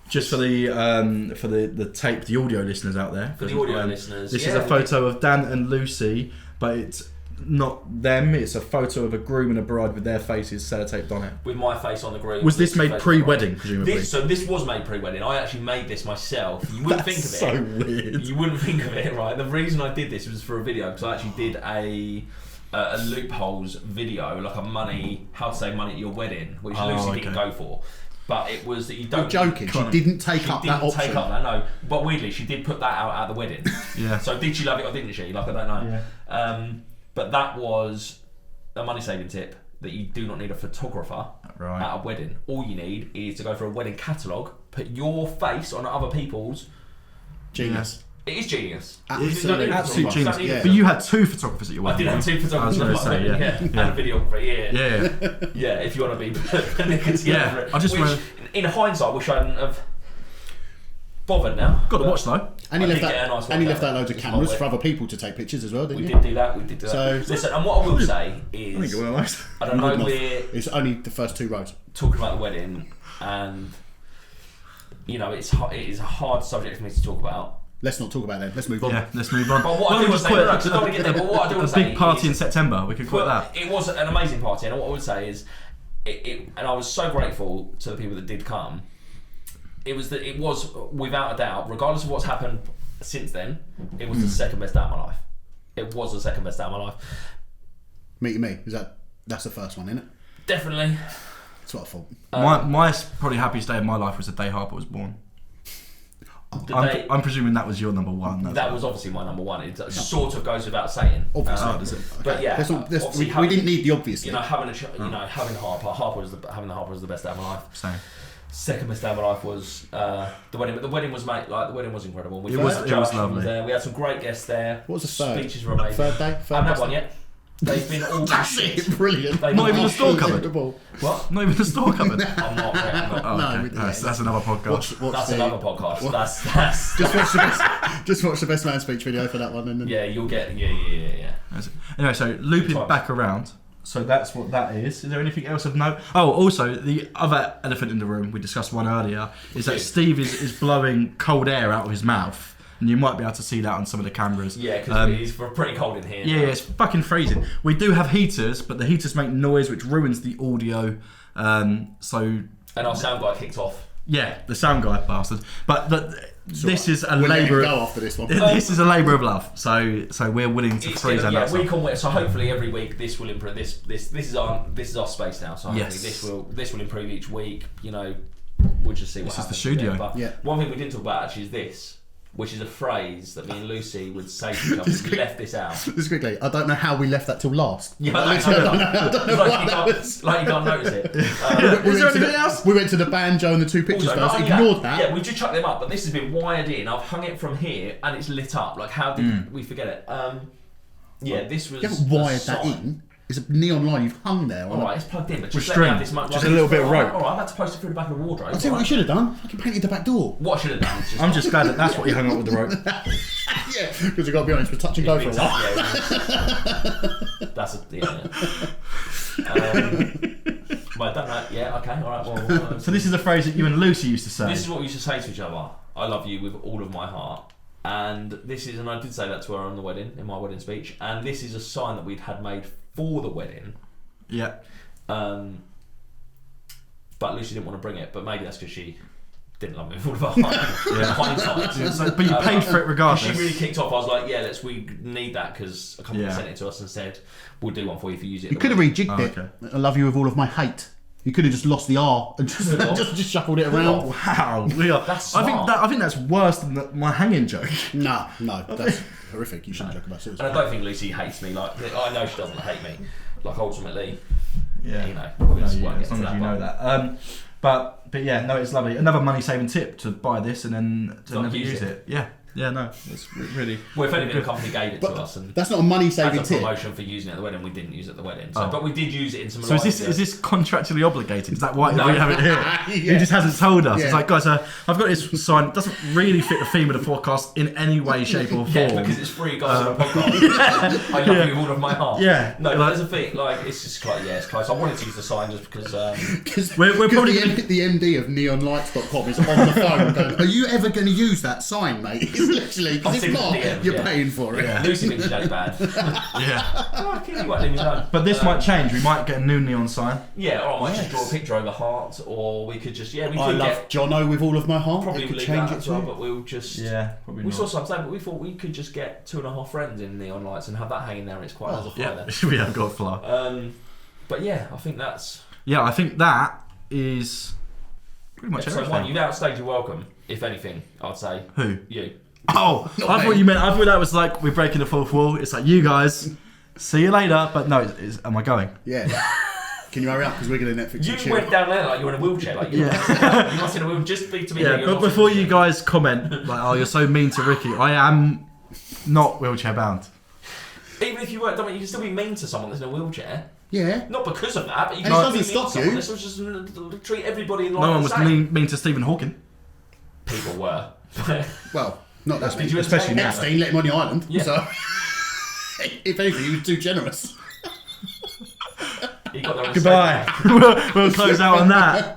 Just for the tape, the audio listeners out there. For the audio listeners, this is a photo of Dan and Lucy, but it's not them. It's a photo of a groom and a bride with their faces sellotaped on it. With my face on the groom. Was this made pre-wedding, presumably? This was made pre-wedding. I actually made this myself. You wouldn't think of it. So weird. You wouldn't think of it, right? The reason I did this was for a video because I actually did a loopholes video, like how to save money at your wedding, which Lucy didn't go for. But it was that you don't. You're joking. She didn't take up that option. No. But weirdly, she did put that out at the wedding. Yeah. So did she love it or didn't she? Like I don't know. Yeah. But that was a money saving tip that you do not need a photographer at a wedding. All you need is to go for a wedding catalogue, put your face on other people's Genius. It is genius. Absolute Absolute genius. Yeah. But you had 2 photographers at your wedding. I did have 2 photographers. I was going to say, yeah. And a videographer, Yeah. Yeah, if you want to be together. Yeah, I just Which, remember- in hindsight, I wish I hadn't have bothered now. Got to But watch though. And he I left did get a that. nice And he one left there. out loads of It's cameras my for way. other people to take pictures as well, didn't We you? did do that. We did do that. So- Listen, and what I will say is, I think it went nice. I don't know, Good enough. we're It's only the first 2 rows. talking about the wedding, and you know, it is a hard subject for me to talk about. Let's not talk about that. Let's move on. Yeah, let's move on. But what I Why do don't we want to say, call it no, 'cause I don't want to get there. But what I do want a to say, big party is, in September. We could call it well, that. it was an amazing party, and what I would say is, and I was so grateful to the people that did come. It was without a doubt, regardless of what's happened since then, it was the second best day of my life. It was the second best day of my life. Meet me. That's the first one, isn't it? Definitely. That's what I thought. My probably happiest day of my life was the day Harper was born. I'm presuming that was your number 1. That was obviously my number 1. It sort of goes without saying. Obviously. does it? But yeah, we having- didn't need the obvious. You know, having Harper was the best day of my life. Same. Second best day of my life was the wedding. But the wedding was the wedding was incredible. It was lovely. There. We had some great guests there. What was the third? Speeches were amazing. Third day? I haven't had one yet. They've been all That's it. Brilliant. They've Not been even all the store shit. cupboard. What? Not even the store cupboard. I'm not. Oh, No, okay. we didn't. That's another podcast. What's That's another podcast. That's Just watch the best man speech video for that one, and then yeah. You'll get yeah. That's it. Anyway, so looping Time. back around. So that's what that is. Is there anything else of note? Oh, also the other elephant in the room, we discussed one earlier, is that Steve is blowing cold air out of his mouth. And you might be able to see that on some of the cameras. Yeah, because it's pretty cold in here. Yeah, it's fucking freezing. We do have heaters, but the heaters make noise which ruins the audio. So And our sound guy kicked off. yeah, the sound guy bastard. But this is a we're letting labour. go after this one. This is a labour of love. So we're willing to It's freeze gonna, that. week on week. So hopefully every week this will improve. This is our space now. So hopefully Yes. this will improve each week. You know, we'll just see what This is happens. the studio. But Yeah. one thing we didn't talk about actually is this, which is a phrase that me and Lucy would say to each other. We left this out. Just quickly, I don't know how we left that till last. Yeah, I don't know why that was. Like you can't notice it. Is there anything else? We went to the banjo and the 2 pictures Also, first. not only Ignored that. Yeah, we just chucked them up, but this has been wired in. I've hung it from here, and it's lit up. Like, how did we forget it? Yeah, this was. You haven't wired a that sign. in. It's a neon line you've hung there. All right, it's plugged in, but just With let me have string. this much. Just a little bit of rope. All right, I'm about to post it through the back of the wardrobe. I'll tell you what you should have done. Fucking painted the back door. What I should have done is just. I'm just glad that's what you hung up with the rope. Yeah, because you've got to be honest, we're touch and go for a while. Yeah, that's a yeah. But I don't know. Yeah, okay, all right. Well, So this is a phrase that you and Lucy used to say. this is what we used to say to each other. I love you with all of my heart. And this is, and I did say that to her on the wedding, in my wedding speech. And this is a sign that we'd had made for the wedding. Yeah. But Lucy didn't want to bring it. But maybe that's because she didn't love me with all of her heart. Hindsight. So, but you paid for it regardless. She really kicked off. I was like, yeah, we need that because a company Yeah. sent it to us and said, we'll do one for you if you use it. You could have rejigged Oh, it. okay. I love you with all of my hate. You could have just lost the R and just shuffled it around. Wow, we are. That's I think smart. that's worse than my hanging joke. No, that's horrific. You shouldn't joke about And I suicide. don't think Lucy hates me. Like, I know she doesn't hate me. Like, ultimately, Yeah, you know, No, we just yeah, won't get as long to as you that know that. But yeah, no, it's lovely. Another money saving tip to buy this and then to Not never use use it. it. Yeah, no, it's really. Well, if anything, the company gave it to us, and That's not a money saving as a tip. promotion for using it at the wedding, we didn't use it at the wedding. So, Oh. but we did use it in some. So is this contractually obligated? Is that why No. we have it here? Yeah. He just hasn't told us. Yeah. It's like, guys, I've got this sign. It doesn't really fit the theme of the forecast in any way, shape, or form. Yeah, because it's free, guys, on a podcast. I love you with all of my heart. Yeah. No, Like- but there's a thing, like, it's just close. Yeah, it's close. I wanted to use the sign just because. Because We're probably the MD of neonlights.com is on the phone going, are you ever going to use that sign, mate? It's literally, because I if think not, the DM, you're yeah. paying for it. Lucy thinks she's bad. Yeah. Oh, he won't leave me alone. But this might change. We might get a new neon sign. Yeah, or I might just draw a picture over heart, or we could just, we I could love get. Jono with all of my heart. Probably It could leave change that it as well, too. but we'll just. Yeah, probably We not. saw something, but we thought we could just get 2.5 friends in neon lights and have that hanging there. And it's quite as a fly Yeah, there. we have got a fly. But yeah, I think that's Yeah, I think that is pretty much episode everything. one. You've outstayed your welcome, if anything. I'd say Who? you. Oh, I thought you meant. I thought that was like we're breaking the fourth wall. It's like you guys. See you later. But no, am I going? Yeah. Can you hurry up because we're going to Netflix and You chill. went down there like you're in a wheelchair, like you're not in a wheelchair, just to be Yeah, but before you guys comment, like, oh, you're so mean to Ricky, I am not wheelchair bound. Even if you weren't, you can still be mean to someone that's in a wheelchair. Yeah. Not because of that, but you And can it still be doesn't mean to stop someone. you. This was just treat everybody in life No one the was same. mean to Stephen Hawking. People were. Well, not that Did you especially entertain now. that? Epstein let him on the island. Yeah. So, if anything, he was too generous. He got there on Goodbye. We'll close out on that.